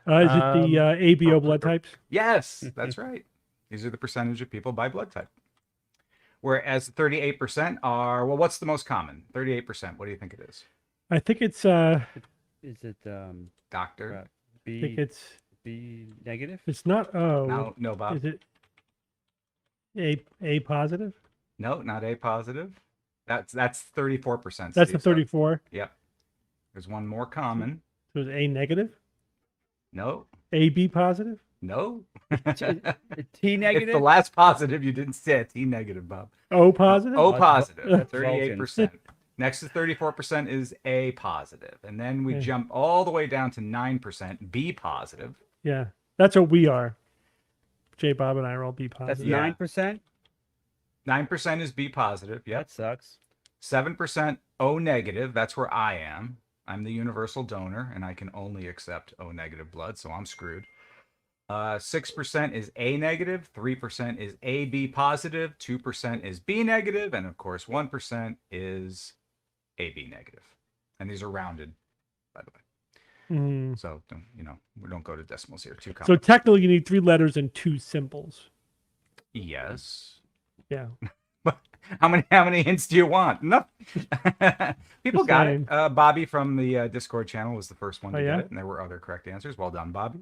Is it the ABO blood types? Yes, that's right. These are the percentage of people by blood type. Whereas 38% are, well, what's the most common? 38%. What do you think it is? I think it's Is it Doctor? I think B negative? it's not O. No, Bob. Is it A positive? No, not A positive. That's 34%. That's Steve, the so- 34. Yep. There's one more common. So it's A negative? No. AB positive? No. T It's negative? the last positive. You didn't say it. T negative, Bob. O positive? O positive. That's 38%. Next to 34% is A positive. And then we Okay. jump all the way down to 9%, B positive. Yeah. That's what we are. J Bob and I are all B That's positive. Yeah. 9%? 9% is B positive. Yep. That sucks. 7% O negative. That's where I am. I'm the universal donor, and I can only accept O negative blood, so I'm screwed. 6% is A negative. 3% is AB positive. 2% is B negative, and of course, 1% is AB negative. And these are rounded, by the way. Mhm. So we don't go to decimals here. Too So common. technically you need 3 letters and 2 symbols. Yes. Yeah. How many hints do you want? No. People Just got saying. it. Bobby from the Discord channel was the first one to Oh, get yeah? it, and there were other correct answers. Well done, Bobby.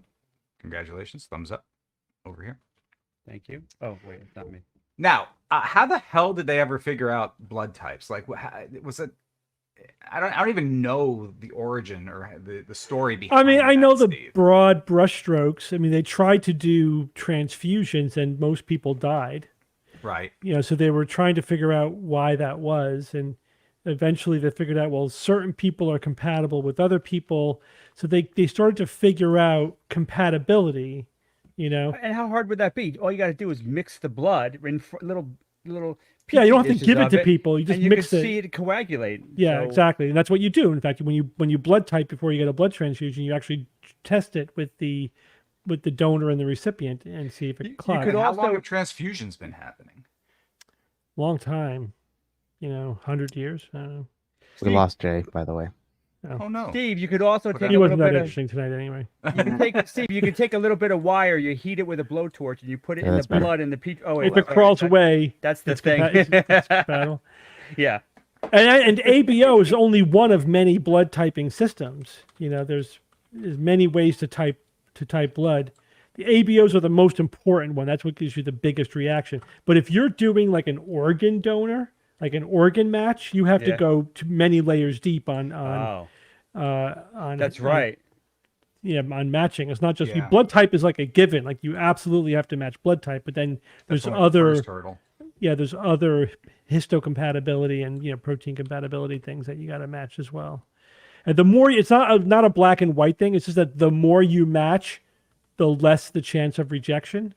Congratulations. Thumbs up over here. Thank you. Oh, wait, it's not me. Now, how the hell did they ever figure out blood types? Like, was it? I don't even know the origin or the story behind. I mean, I know the Steve. broad brushstrokes. I mean, they tried to do transfusions and most people died. Right. So they were trying to figure out why that was. And eventually they figured out, well, certain people are compatible with other people. So they started to figure out compatibility, And how hard would that be? All you got to do is mix the blood in little Yeah, you don't have to dishes give it of to people. You just and you mix can it. see it coagulate. Yeah, So- exactly. And that's what you do. In fact, when you blood type before you get a blood transfusion, you actually test it with the donor and the recipient and see if You it clots. could And how also- long have transfusions been happening? Long time, 100 years. I don't know. We lost Jay, by the way. Oh no. Steve, you could also Put take that- He a wasn't little that bit of interesting tonight, anyway. you can take Steve. You can take a little bit of wire. You heat it with a blowtorch, and you put it Yeah, in the that's better. blood in the Oh, wait, If it crawls away, that's the it's thing. it's battle. Yeah. And ABO is only one of many blood typing systems. There's many ways to type blood. The ABOs are the most important one. That's what gives you the biggest reaction. But if you're doing like an organ donor, like an organ match, you have to Yeah. go to many layers deep on That's right. on matching. It's not just Yeah. blood type is like a given. Like you absolutely have to match blood type, but then That's there's only the other first hurdle. there's other histocompatibility and protein compatibility things that you got to match as well. And the more it's not a black and white thing. It's just that the more you match, the less the chance of rejection.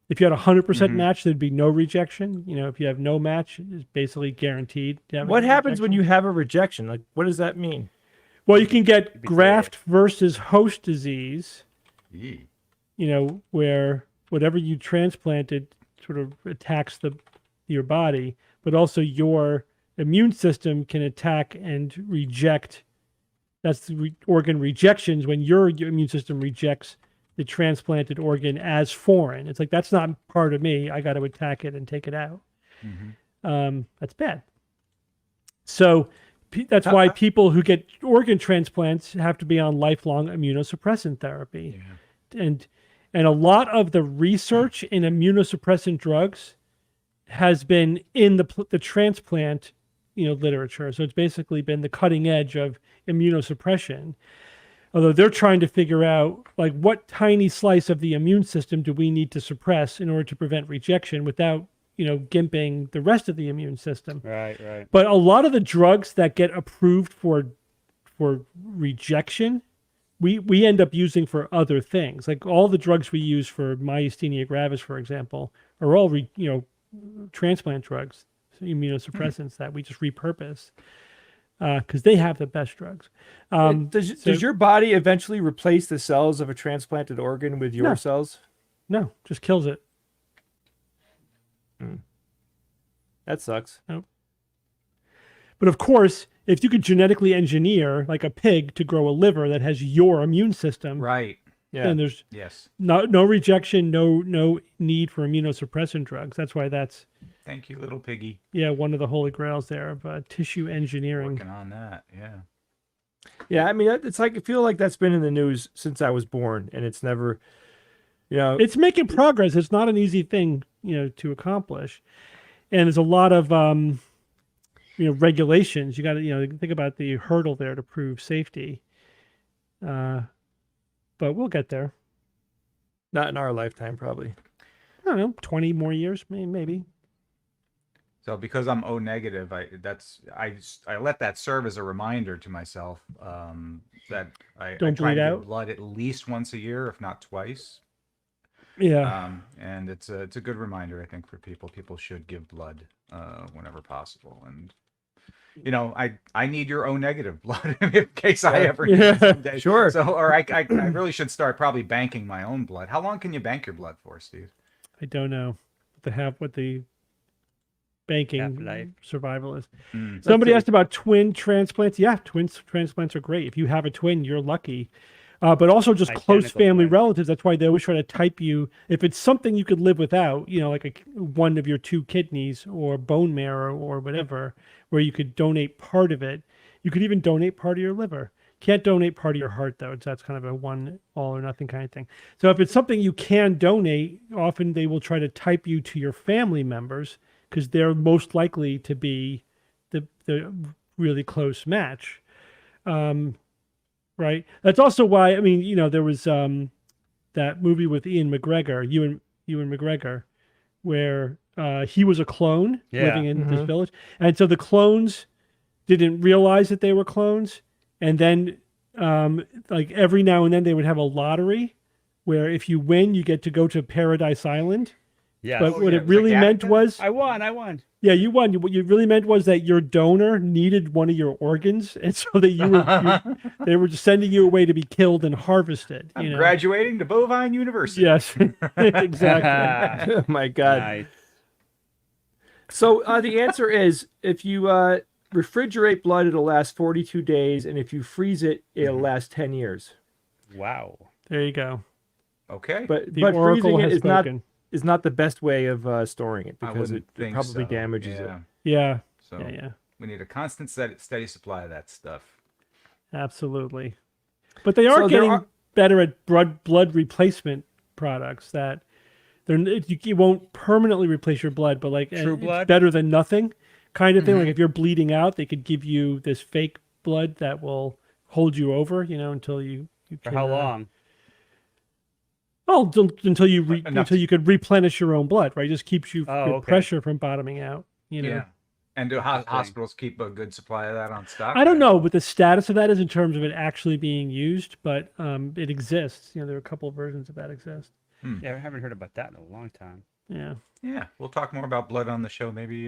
If you had 100% match, there'd be no rejection. If you have no match, it's basically guaranteed. To have What a happens when rejection. you have a rejection? Like, what does that mean? Well, you can get be graft versus host disease. Yee. Where whatever you transplanted sort of attacks the your body, but also your immune system can attack and reject. That's the organ rejections, when your immune system rejects the transplanted organ as foreign. It's like, that's not part of me. I got to attack it and take it out. That's bad. So that's why people who get organ transplants have to be on lifelong immunosuppressant therapy. And a lot of the research in immunosuppressant drugs has been in the transplant, literature. So it's basically been the cutting edge of immunosuppression. Although they're trying to figure out, like, what tiny slice of the immune system do we need to suppress in order to prevent rejection without, gimping the rest of the immune system. Right. But a lot of the drugs that get approved for rejection, we end up using for other things. Like, all the drugs we use for myasthenia gravis, for example, are all transplant drugs, immunosuppressants that we just repurpose because they have the best drugs. Does your body eventually replace the cells of a transplanted organ with your cells? No, just kills it. That sucks. Nope. But of course, if you could genetically engineer, like a pig, to grow a liver that has your immune system, Right. then there's Yes. no rejection, no need for immunosuppressant drugs. That's why that's Thank you, little piggy. one of the holy grails there of tissue engineering. Working on that. Yeah. Yeah, I mean, it's like, I feel like that's been in the news since I was born, and it's never, It's making progress. It's not an easy thing, to accomplish, and there's a lot of regulations. You got to think about the hurdle there to prove safety. But we'll get there. not in our lifetime, probably. I don't know, 20 more years, maybe. So because I'm O negative, I let that serve as a reminder to myself that I Don't try bleed to out. give blood at least once a year, if not twice. Yeah. And it's a good reminder, I think, for people. People should give blood whenever possible. And I need your O negative blood in case I ever need it someday. Sure. So, or I really should start probably banking my own blood. How long can you bank your blood for, Steve? I don't know what the banking Half-life. survival is. Somebody asked about twin transplants. Yeah, twin transplants are great. If you have a twin, you're lucky. But also just close Identical family twin. relatives. That's why they always try to type you. If it's something you could live without, like one of your two kidneys or bone marrow or whatever, where you could donate part of it. You could even donate part of your liver. Can't donate part of your heart, though. That's kind of a one all or nothing kind of thing. So if it's something you can donate, often they will try to type you to your family members because they're most likely to be the really close match. Right. That's also why, there was that movie with Ian McGregor, Ewan McGregor, where he was a clone living in this village. And so the clones didn't realize that they were clones. And then like every now and then they would have a lottery where if you win, you get to go to Paradise Island. Yeah. But what yeah, it it was really like meant that? was, I won. yeah, you won. What you really meant was that your donor needed one of your organs, and so that they were just sending you away to be killed and harvested. I'm graduating to Bovine University. Yes, exactly. Oh my God. Nice. So the answer is, if you refrigerate blood, it'll last 42 days, and if you freeze it, it'll last 10 years. Wow. There you go. Okay. But The freezing oracle it has is spoken. not the best way of storing it I because wouldn't it think probably so. damages it. Yeah, So yeah, we need a constant, steady supply of that stuff. absolutely. But they are So there getting are- better at blood replacement products that you won't permanently replace your blood, but like True it's blood? better than nothing kind of thing. Like if you're bleeding out, they could give you this fake blood that will hold you over, until you For can, how long? Oh, until you Enough. until you could replenish your own blood, right? Just keeps you Oh, good okay. pressure from bottoming out. Yeah. And do hospitals keep a good supply of that on stock? I don't know what the status of that is in terms of it actually being used, but it exists. There are a couple of versions of that exist. Yeah, I haven't heard about that in a long time. Yeah. Yeah, we'll talk more about blood on the show maybe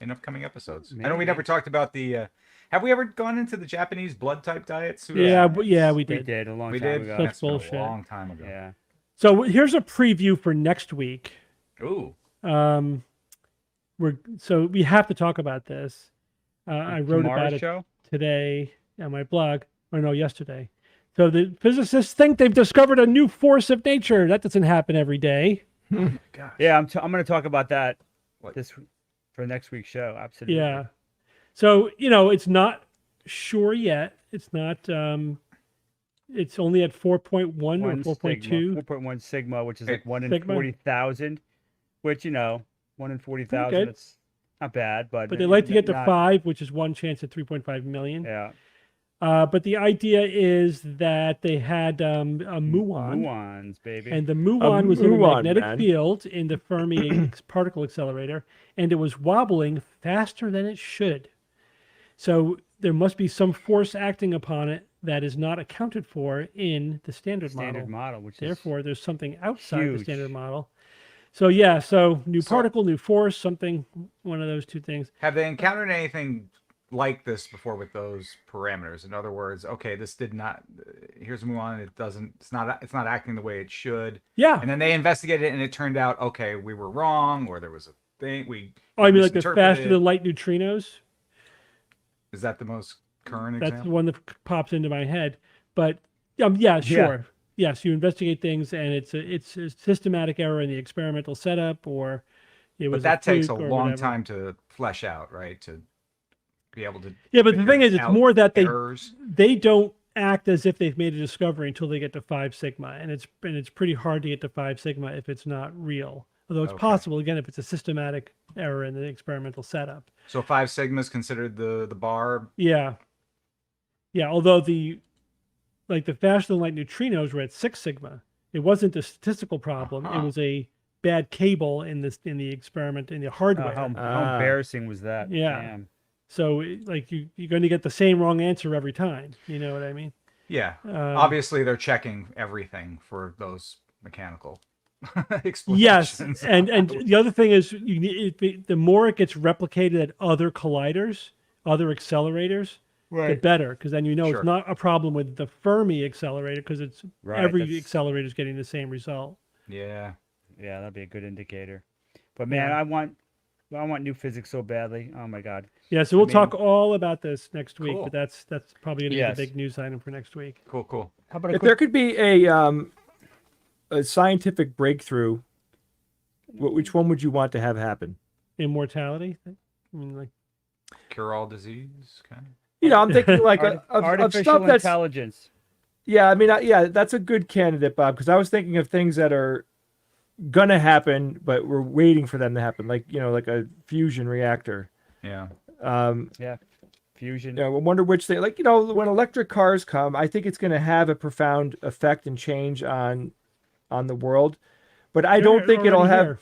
in upcoming episodes. I know we Maybe. never talked about the. Have we ever gone into the Japanese blood type diets? Yeah, we We did. did a long We time did. ago. That's That's been bullshit. a long time ago. Yeah. So here's a preview for next week. Ooh. Um, 'Cause we're going to talk about so we have to talk about this. I wrote Tomorrow's about it show? today on my blog, or no, yesterday. So the physicists think they've discovered a new force of nature. That doesn't happen every day. Gosh. Yeah, I'm going to talk about that What? for next week's show. Absolutely. Yeah. So, it's not sure yet. It's not, it's only at 4.1 or 4.2. 4.1 sigma, which is like Hey, 1 in Sigma. 40,000, which, 1 in 40,000, good. it's not bad. But But they like to get to not- 5, which is one chance at 3.5 million. Yeah. But the idea is that they had a muon. Muons, baby. And the muon was in a muon, magnetic man. field in the Fermi particle accelerator, and it was wobbling faster than it should. So there must be some force acting upon it that is not accounted for in the standard model. which Therefore, there's something outside the huge. standard model. So yeah, so new So- particle, new force, something, one of those two things. Have they encountered anything like this before with those parameters? In other words, okay, this did not. Here's a muon. It doesn't. It's not acting the way it should. Yeah. And then they investigated it, and it turned out, okay, we were wrong, or there was a thing we. Oh, I mean, like the misinterpreted. faster than light neutrinos. Is that the most current That's example? the one that pops into my head. But yeah, sure. Yes, you investigate things, and it's a systematic error in the experimental setup, or it was. But that takes a fluke or long whatever. time to flesh out, right? To be able to. Yeah, but the figure thing is, it's out more that errors. they don't act as if they've made a discovery until they get to 5 sigma, and it's pretty hard to get to 5 sigma if it's not real. Although it's Okay. possible again if it's a systematic error in the experimental setup. So 5 sigma is considered the bar. Yeah. Although the faster than light neutrinos were at 6 sigma, it wasn't a statistical problem. It Uh-huh. was a bad cable in the experiment in the hardware. How Ah. embarrassing was that? Yeah. Damn. So you're going to get the same wrong answer every time. You know what I mean? Yeah. Obviously, they're checking everything for those mechanical Yes, explanations. and the other thing is, the more it gets replicated at other colliders, other accelerators, the better, because then Sure. it's not a problem with the Fermi accelerator, because it's Right, every that's- accelerator is getting the same result. Yeah. Yeah, that'd be a good indicator. But man, Yeah. I want new physics so badly. Oh my god. Yeah, so we'll mean- talk all about this next week, Cool. but that's probably going to Yes. be the big news item for next week. Cool. How about a If quick there could be a scientific breakthrough, which one would you want to have happen? Immortality. I mean, like, Cure all disease, kind of. I'm thinking like of artificial stuff that's intelligence? yeah. I mean, that's a good candidate, Bob, because I was thinking of things that are gonna happen, but we're waiting for them to happen, like like a fusion reactor. Yeah. Yeah. Fusion. I wonder which thing, like when electric cars come, I think it's going to have a profound effect and change on the world, but I don't they're think it'll already have here.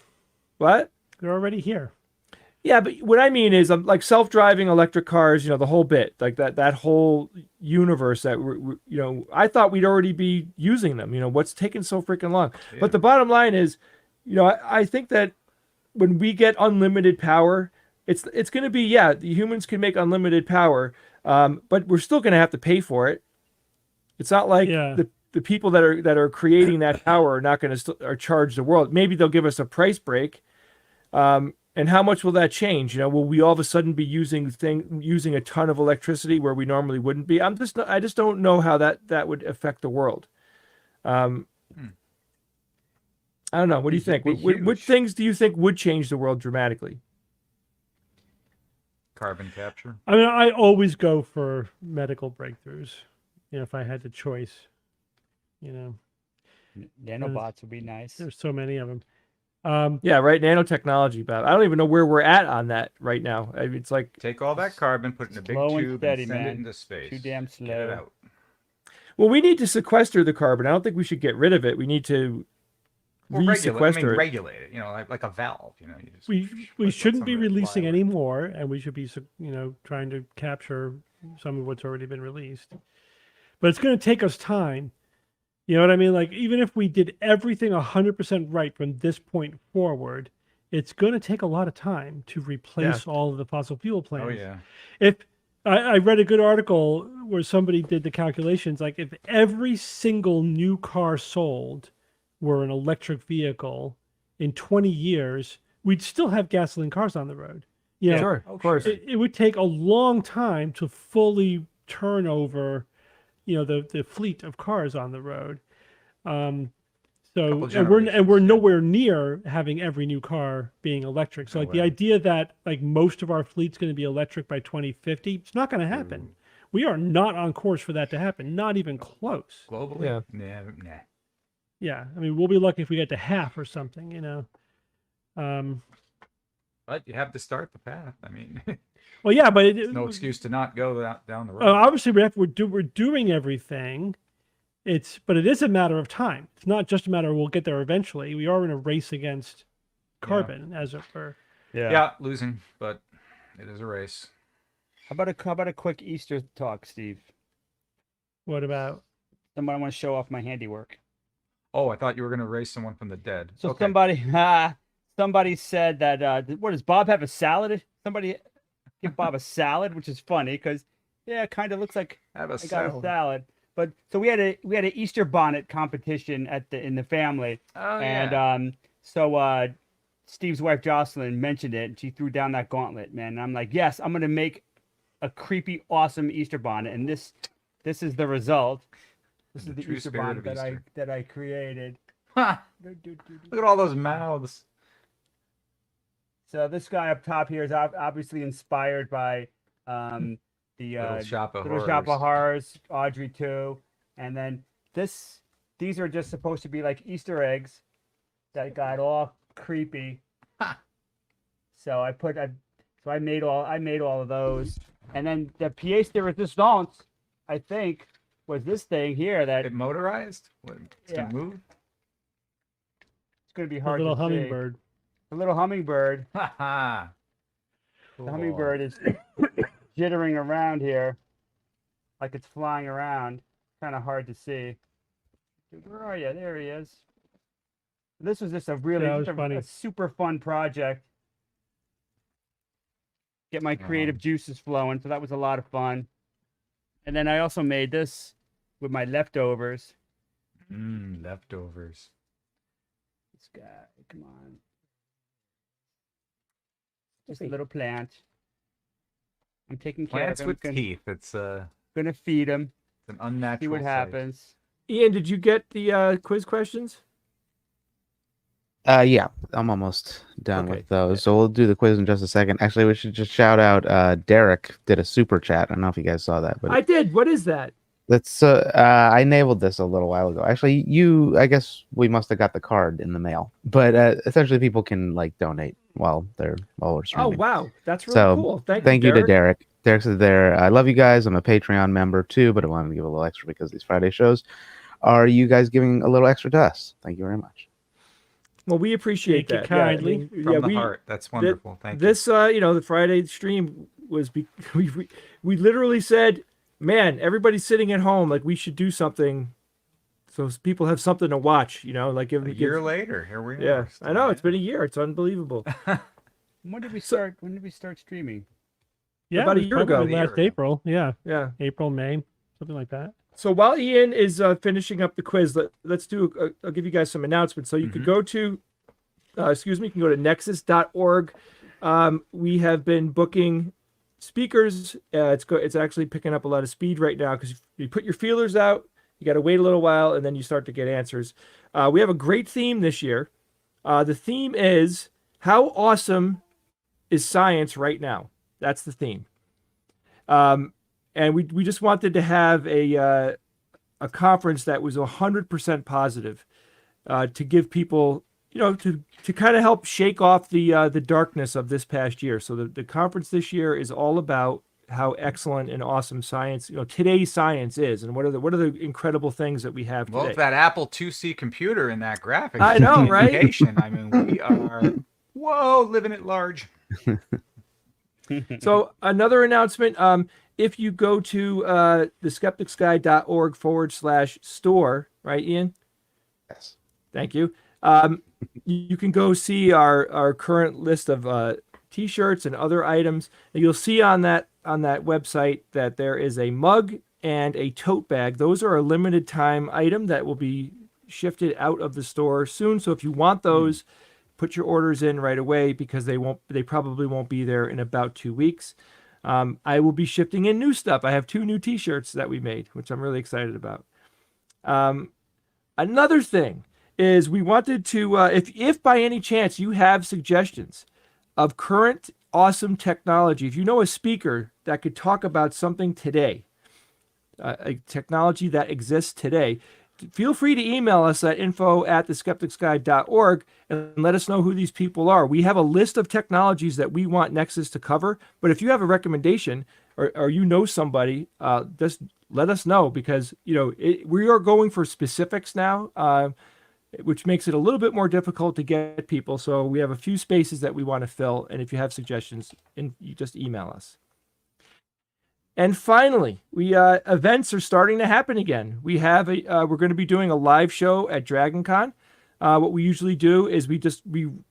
what. They're already here. Yeah, but what I mean is, like self-driving electric cars, the whole bit, like that whole universe that I thought we'd already be using them. What's taking so freaking long? Yeah. But the bottom line is, I think that when we get unlimited power, it's going to be the humans can make unlimited power, but we're still going to have to pay for it. It's not like the people that are creating that power are not going to charge the world. Maybe they'll give us a price break. And how much will that change? Will we all of a sudden be using a ton of electricity where we normally wouldn't be? I just don't know how that would affect the world. I don't know. What do you think? It'd be What huge. things do you think would change the world dramatically? Carbon capture. I mean, I always go for medical breakthroughs. If I had the choice, Nanobots would be nice. there's so many of them. Yeah, right. Nanotechnology, Bob. I don't even know where we're at on that right now. I mean, it's like, Take all that carbon, put it in a big Slow and tube, steady, and send man. it into space. Too damn Get it slow. out. well, we need to sequester the carbon. I don't think we should get rid of it. We need to Regulate it. regulate it. Like a valve. You just We let shouldn't some be of it fly releasing away. any more, and we should be trying to capture some of what's already been released. But it's going to take us time. You know what I mean? Like, even if we did everything 100% right from this point forward, it's going to take a lot of time to replace all of the fossil fuel plants. Oh yeah. If I read a good article where somebody did the calculations, like if every single new car sold were an electric vehicle, in 20 years, we'd still have gasoline cars on the road. You know, Sure, of course. it would take a long time to fully turn over, the fleet of cars on the road. Couple And we're generations, yeah. nowhere near having every new car being electric. So No like the way. idea that like most of our fleet's going to be electric by 2050, it's not going to happen. We are not on course for that to happen. Not even close. Globally? Yeah. Nah. Yeah, I mean, we'll be lucky if we get to half or something. But you have to start the path. I mean, Well, yeah, but no excuse to not go down the road. obviously we're doing everything. But it is a matter of time. It's not just a matter of we'll get there eventually. We are in a race against carbon, as it were. Yeah, losing, but it is a race. How about a quick Easter talk, Steve? What about? Somebody want to show off my handiwork. Oh, I thought you were going to raise someone from the dead. So Okay. somebody said that what does Bob have a salad? Somebody give Bob a salad, which is funny because it kind of looks like Have a I got a salad. But so we had an Easter bonnet competition in the family, Oh, and yeah. so Steve's wife Jocelyn mentioned it, and she threw down that gauntlet, man. And I'm like, yes, I'm gonna make a creepy, awesome Easter bonnet, and this is the result. This is the true Easter spirit bonnet of that Easter. I created. Ha! Look at all those mouths. So this guy up top here is obviously inspired by the Little Shop of Little Shop of Horrors. Horrors, Audrey 2, and then these are just supposed to be like Easter eggs that got all creepy. Ha! So I made all of those, and then the pièce de résistance, I think, was this thing here that It motorized? It's Yeah. going to move? it's going to be A hard little to see. hummingbird. The little hummingbird. Ha ha! The hummingbird is jittering around here, like it's flying around. Kind of hard to see. Where are you? There he is. This was just a really Yeah, it was just funny. a super fun project. Get my creative juices flowing, so that was a lot of fun. And then I also made this with my leftovers. Leftovers. This guy, come on. Just a little plant. I'm taking care Plants of him. with teeth. It's Gonna feed him. an unnatural See what sight. happens. Ian, did you get the quiz questions? Yeah, I'm almost done Okay. with those. So we'll do the quiz in just a second. Actually, we should just shout out Derek did a super chat. I don't know if you guys saw that, but I did. What is that? that's I enabled this a little while ago. Actually, I guess we must have got the card in the mail. But essentially, people can like donate while we're Oh, streaming. wow. That's really So, cool. Thank you to Derek. Derek says there, I love you guys. I'm a Patreon member too, but I wanted to give a little extra because these Friday shows. Are you guys giving a little extra to us? Thank you very much. Well, we appreciate Thank you that. Yeah, I kindly. mean, From the heart. That's wonderful. Thank you. This, the Friday stream was we literally said, man, everybody's sitting at home. Like we should do something, so people have something to watch. Like A year later, here we are. Yeah, still, I know it's yeah. been a year. It's unbelievable. When did we start? When did we start streaming? Yeah, About a it was year ago. probably A year last ago. April. Yeah, Yeah. April, May, something like that. So while Ian is finishing up the quiz, let's do. I'll give you guys some announcements. So you could go to, you can go to nexus.org. We have been booking speakers. It's actually picking up a lot of speed right now because you put your feelers out. You got to wait a little while, and then you start to get answers. We have a great theme this year. The theme is how awesome is science right now? That's the theme. And we just wanted to have a conference that was 100% positive to give people, to kind of help shake off the darkness of this past year. So the conference this year is all about how excellent and awesome science, today's science is, and what are the incredible things that we have Well, today. with that Apple IIc computer in that graphic, I is know, an right? indication. I mean, we are living at large. So another announcement, if you go to theskepticsguy.org/store, right, Ian? Yes. Thank you. You can go see our current list of t-shirts and other items. And you'll see on that website that there is a mug and a tote bag. Those are a limited time item that will be shifted out of the store soon. So if you want those, put your orders in right away because they probably won't be there in about 2 weeks. I will be shifting in new stuff. I have 2 new T-shirts that we made, which I'm really excited about. Another thing is we wanted to, if by any chance you have suggestions of current awesome technology, if you know a speaker that could talk about something today, a technology that exists today, feel free to email us at info@theskepticsguide.org and let us know who these people are. We have a list of technologies that we want Nexus to cover, but if you have a recommendation or you know somebody, just let us know, because we are going for specifics now, which makes it a little bit more difficult to get people. So we have a few spaces that we want to fill, and if you have suggestions, you just email us. And finally, events are starting to happen again. We're going to be doing a live show at DragonCon. What we usually do is we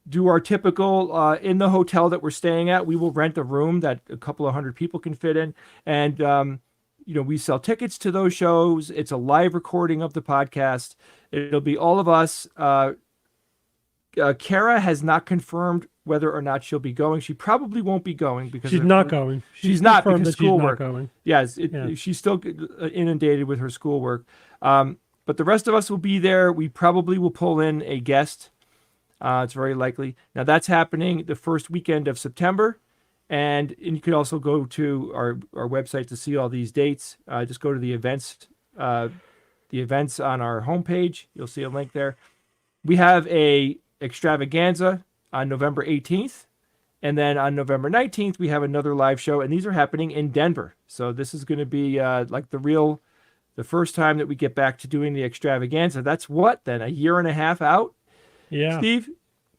do our typical in the hotel that we're staying at. We will rent a room that a couple of hundred people can fit in, and we sell tickets to those shows. It's a live recording of the podcast. It'll be all of us. Kara has not confirmed whether or not she'll be going. She probably won't be going because she's not going. She's not, confirmed because that she's not schoolwork. going. Yes, she's still inundated with her schoolwork. But the rest of us will be there. We probably will pull in a guest. It's very likely. Now that's happening the first weekend of September. And you could also go to our website to see all these dates. Just go to the events on our homepage. You'll see a link there. We have a extravaganza on November 18th. And then on November 19th, we have another live show. And these are happening in Denver. So this is going to be like the first time that we get back to doing the extravaganza. That's what, then? A year and a half out? Yeah. Steve?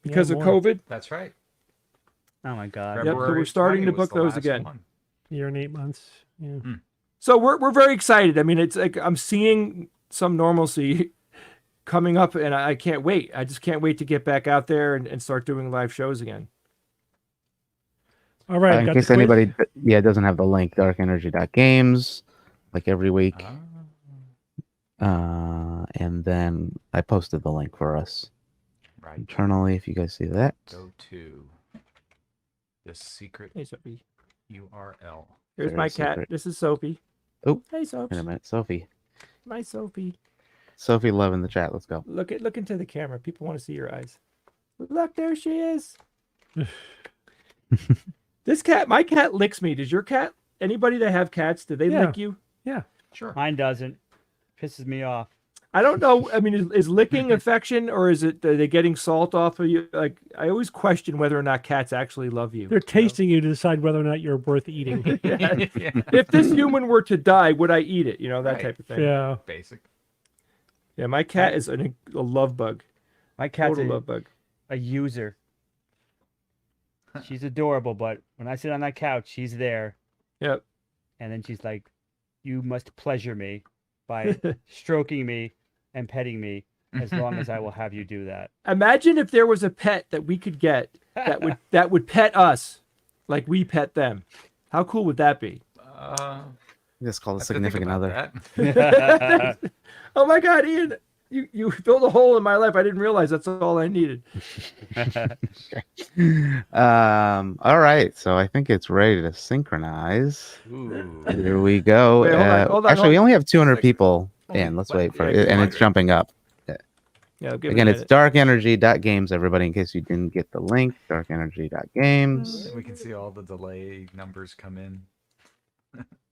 Because of more. COVID? That's right. Oh my God. Yep, so we're starting to 20 was book the those last again. one. Year and 8 months. Yeah. So we're very excited. I mean, it's like I'm seeing some normalcy coming up, and I can't wait. I just can't wait to get back out there and start doing live shows again. All right. In got case the quiz. anybody doesn't have the link, darkenergy.games, like every week. And then I posted the link for us Right. internally, if you guys see that. Go to the secret Hey, Sophie. URL. Here's Very my cat. secret. This is Sophie. Oh, Hey, wait a Sophie. minute. Sophie. My Sophie. Sophie Love in the chat. Let's go. Look into the camera. People want to see your eyes. Look, there she is. My cat licks me. Does your cat? Anybody that have cats, do they Yeah. lick you? Yeah. Sure. Mine doesn't. Pisses me off. I don't know. I mean, is licking affection, or are they getting salt off of you? Like, I always question whether or not cats actually love you. They're tasting you to decide whether or not you're worth eating. Yeah. Yeah. If this human were to die, would I eat it? That Right. type of thing. Yeah. Basic. Yeah, my cat is a love bug. My cat's Total love bug. a user. She's adorable, but when I sit on that couch, she's there. Yep. And then she's like, "You must pleasure me by stroking me and petting me as long as I will have you do that." Imagine if there was a pet that we could get that would pet us like we pet them. How cool would that be? This called a have to think significant about other. that. Oh my God, Ian, you filled a hole in my life. I didn't realize that's all I needed. All right. So I think it's ready to synchronize. Ooh. Here we go. Wait, hold on, Actually, we only have 200 people Only in. Let's what? wait for Yeah, it. And it's 200. jumping up. Yeah, give Again, me it's darkenergy.games, everybody, in case you didn't get the link. Darkenergy.games. We can see all the delay numbers come in.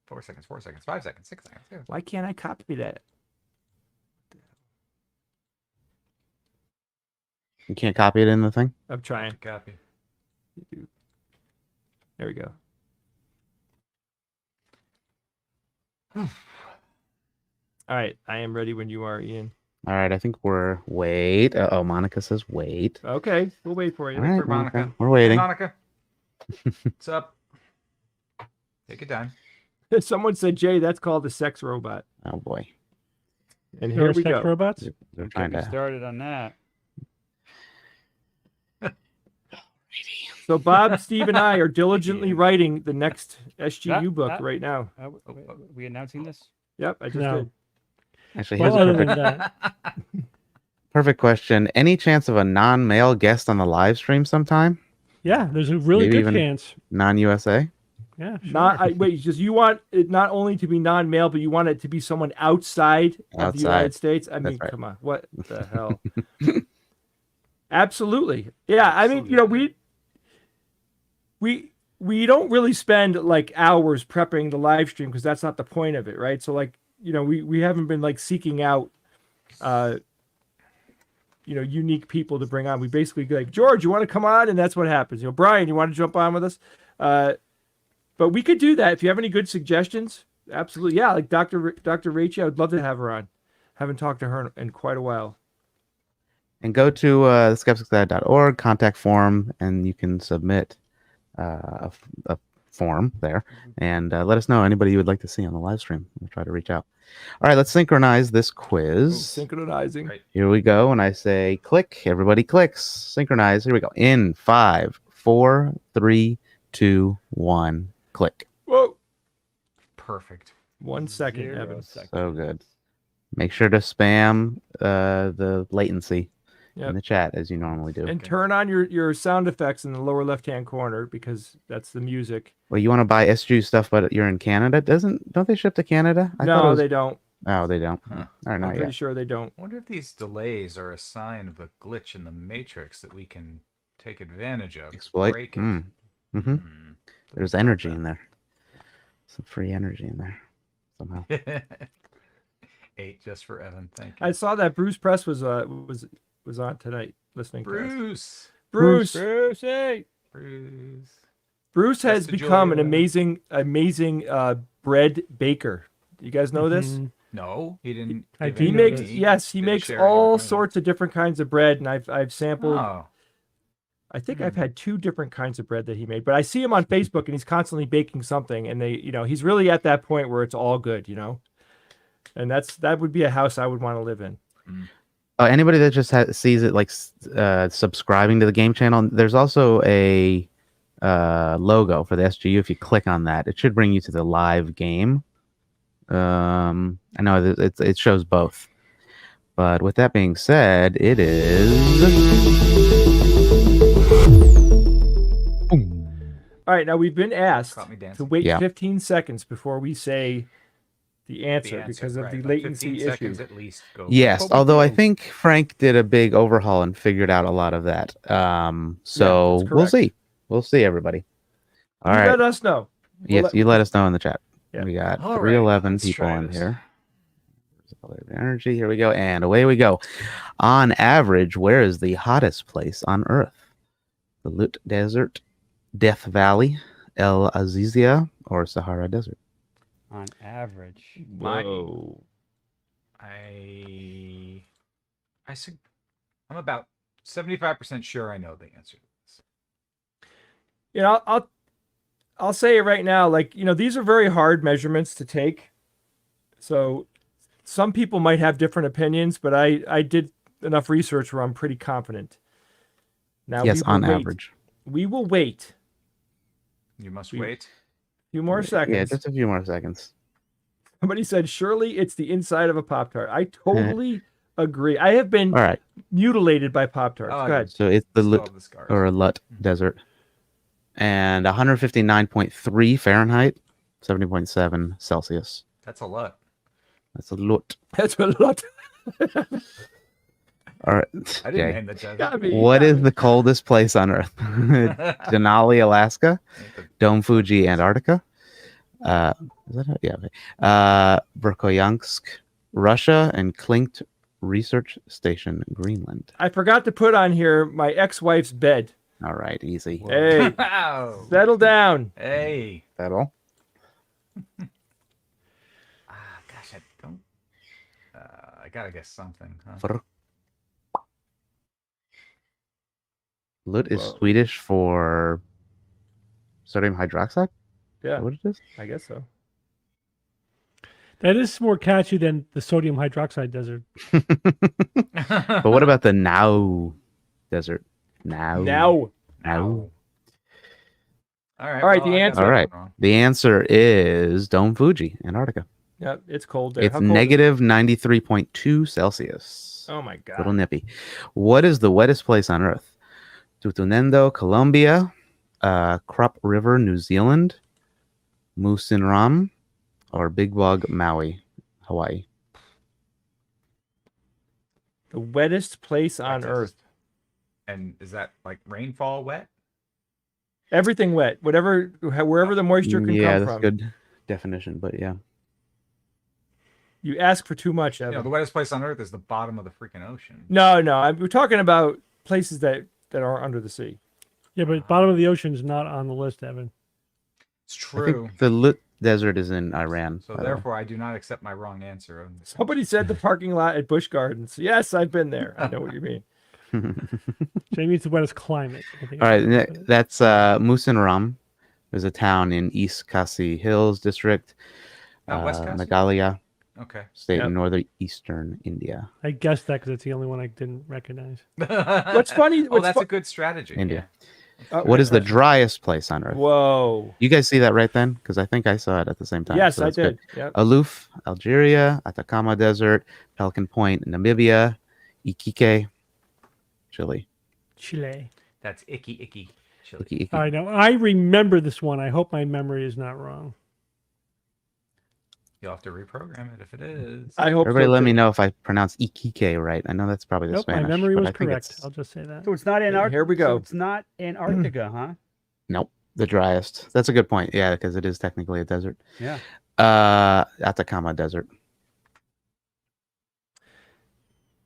4 seconds, 4 seconds, 5 seconds, 6 seconds. Yeah. Why can't I copy that? You can't copy it in the thing? I'm trying. Copy. There we go. All right, I am ready when you are, Ian. All right. I think we're. Wait. Oh, Monica says wait. Okay, we'll wait for you. All right, for Monica. Monica. We're waiting. Hey, Monica. What's up? Take your time. Someone said, Jay, that's called a sex robot. Oh, boy. And There here are we sex go. robots? They're Get trying me to. started on that. So Bob, Steve, and I are diligently writing the next SGU book that- right now. Are we announcing this? Yep, I just No. did. Actually, Well, here's a other than perfect. that, Perfect question. Any chance of a non-male guest on the live stream sometime? Yeah, there's a really Maybe good even chance. Non-USA? Yeah, sure. Wait, just you want it not only to be non-male, but you want it to be someone outside of the United Outside. States? I mean, right. come on, what the hell? Absolutely. Yeah, I mean, we don't really spend like hours prepping the live stream because that's not the point of it, right? So like, we haven't been like seeking out unique people to bring on. We basically like, George, you want to come on? And that's what happens. Brian, you want to jump on with us? But we could do that if you have any good suggestions. Absolutely. Yeah, like Dr. Rachel, I would love to have her on. Haven't talked to her in quite a while. And go to skepticsguide.org, contact form, and you can submit a form there. And let us know anybody you would like to see on the live stream. We'll try to reach out. All right, let's synchronize this quiz. Synchronizing. Right. Here we go. When I say click, everybody clicks. Synchronize. Here we go. In 5, 4, 3, 2, 1. Click. Whoa. Perfect. 1 second, 0 Evan. seconds. So good. Make sure to spam the latency in the chat as you normally do. And turn on your sound effects in the lower left-hand corner because that's the music. Well, you want to buy SGU stuff, but you're in Canada. Don't they ship to Canada? I thought it No, was- they don't. Oh, they don't. Huh. All right, I'm not pretty yet. sure they don't. I wonder if these delays are a sign of a glitch in the matrix that we can take advantage of. Exploit. Break it. Mm-hmm. Hmm. There's energy in there. Some free energy in there somehow. 8 just for Evan. Thank you. I saw that Bruce Press was on tonight listening to us. Bruce. Brucey. Bruce. Bruce has That's the become joy an of it. amazing bread baker. You guys know this? Mhm. No, he didn't. I give do He know any- makes this. he didn't makes share any all information. sorts of different kinds of bread, and I've sampled. Oh, I think I've had 2 different kinds of bread that he made, but I see him on Facebook and he's constantly baking something, and he's really at that point where it's all good, and that would be a house I would want to live in. Anybody that just sees it like subscribing to the game channel, there's also a logo for the SGU. If you click on that, it should bring you to the live game. I know it shows both, but with that being said, it is. All right, now we've been asked Caught me to dancing. wait Yeah. 15 seconds before we say the The answer because of right, the like latency 15 issue. seconds at least. Go. Yes, But we although I do. think Frank did a big overhaul and figured out a lot of that. So that's we'll correct. see. We'll see, everybody. All You right. let us know. Yes, you let us know in the chat. Yeah. We got All right, 311 let's people try in this. here. There's a color of energy. Here we go. And away we go. On average, where is the hottest place on Earth? The Lut Desert, Death Valley, El Azizia, or Sahara Desert? On average. Whoa. I'm about 75% sure I know the answer to this. I'll say it right now. Like, these are very hard measurements to take. So some people might have different opinions, but I did enough research where I'm pretty confident. Now, Yes, we will on wait. average. We will wait You must We- wait. a few more seconds. Yeah, just a few more seconds. Somebody said, surely it's the inside of a Pop-Tart. I totally agree. I have been All right. mutilated by Pop-Tarts. Oh, Go ahead. So it's the Still Lut have the scars. or Lut Desert. And 159.3 Fahrenheit, 70.7 Celsius. That's a lot. That's a Lut. That's a lot. All right. I didn't Okay. name the desert. Got me. What is the coldest place on Earth? Denali, Alaska, Dome Fuji, Antarctica. Is that it? Yeah. Okay. Verkhoyansk, Russia, and Klingt Research Station, Greenland. I forgot to put on here my ex-wife's bed. All right, easy. Hey, Wow. settle down. Hey. That all? Gosh, I don't. I gotta guess something. Huh? Lut is Whoa. Swedish for sodium hydroxide. Is Yeah, that what it is? I guess so. That is more catchy than the sodium hydroxide desert. But what about the Now Desert? Now. Now, Now. All right. All right, well, the I got answer. that All right. one wrong. The answer is Dome Fuji, Antarctica. yeah, it's cold there. It's How cold is it? negative 93.2 Celsius. Oh my god. Little nippy. What is the wettest place on Earth? Tutunendo, Colombia, Krupp River, New Zealand, Musinram, or Big Bog, Maui, Hawaii. The wettest place on Wettest. Earth. And is that like rainfall wet? Everything wet. Wherever the moisture can Yeah, come that's from. a good definition, but yeah. You ask for too much, You Evan. know, the wettest place on Earth is the bottom of the freaking ocean. No, we're talking about places that are under the sea. Yeah, but bottom of the ocean is not on the list, Evan. It's I true. think the Lut Desert is in Iran. So by the way. therefore, I do not accept my wrong answer. Somebody said the parking lot at Busch Gardens. Yes, I've been there. I know what you mean. So it means the wettest climate. I think All right, is what it is. that's Musinram. There's a town in East Khasi Hills District, West Khasi? Meghalaya Okay. State Yep. in northeastern India. I guessed that because it's the only one I didn't recognize. What's funny? Oh, that's a good strategy. India. Oh, What is the driest place on Earth? Whoa. You guys see that right then? Because I think I saw it at the same time. Yes, so I that's good. did. Yep. Aloof, Algeria, Atacama Desert, Pelican Point, Namibia, Iquique, Chile. Chile. That's icky. Chili. Iquique. I know. I remember this one. I hope my memory is not wrong. You'll have to reprogram it if it is. I hope Everybody so, let too. me know if I pronounce Iquique right. I know that's probably the Nope, Spanish. my memory but was I think correct. it's- I'll just say that. So it's not Antarctica. Here we go. So it's not Antarctica, huh? Nope, the driest. That's a good point. Yeah, because it is technically a desert. Yeah. Atacama Desert.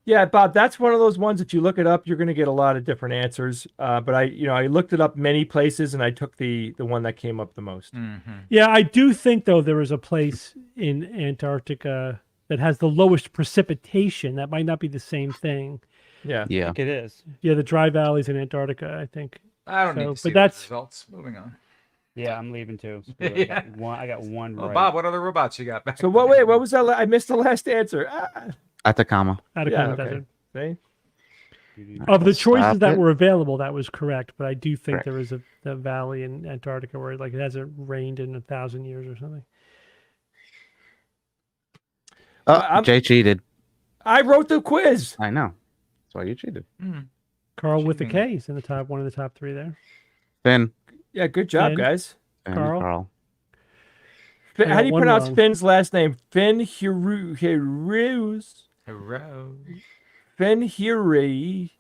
Yeah, Bob, that's one of those ones that you look it up, you're going to get a lot of different answers. But I looked it up many places, and I took the one that came up the most. Mm-hmm. Yeah, I do think though there is a place in Antarctica that has the lowest precipitation. That might not be the same thing. Yeah. I Yeah. think it is. Yeah, the dry valleys in Antarctica, I think. I don't So, need but to see that's- the results. Moving on. Yeah, I'm leaving too. Yeah. I got one Well, right. Bob, what other robots you got back? So what was that? I missed the last answer. Atacama. Atacama okay. Desert. See? Of the choices Stop that it. were available, that was correct. But I do think Correct. there is a valley in Antarctica where like it hasn't rained in 1,000 years or something. Oh, I'm- Jay cheated. I wrote the quiz. I know. That's why you cheated. Carl with the Cheating. K is in the top, one of the top three there. Finn. Yeah, good job, Finn. guys. Finn, Carl? Carl. I How got do you one pronounce wrong. Finn's last name? Finn Hireus. Hero. Finn Hiri.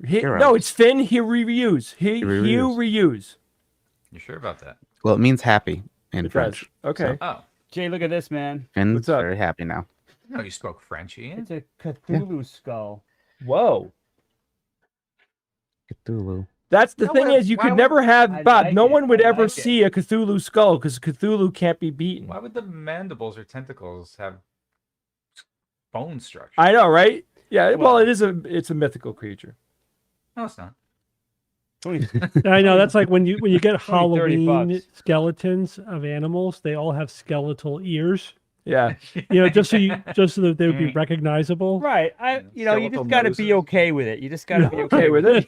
Heroes. No, it's Finn Hirius. Hirius. Hirius. You sure about that? Well, it means happy in It French. does. Okay. Oh, Jay, look at this, man. Finn's What's up? very happy now. no, you spoke French, Ian. It's a Cthulhu skull. Whoa. Cthulhu. That's the No, thing why- is you why could would- never have I Bob. like No it. one would I ever like it. see a Cthulhu skull because Cthulhu can't be beaten. Why would the mandibles or tentacles have bone structure? I know, right? Yeah. Well, Well- it's a mythical creature. No, it's not. I know that's like when you get Only 30 Halloween bucks. skeletons of animals, they all have skeletal ears. Yeah. Just so that they would be recognizable. Right. You Skeletal just got to be noses. okay with it. You just got to be Okay with it.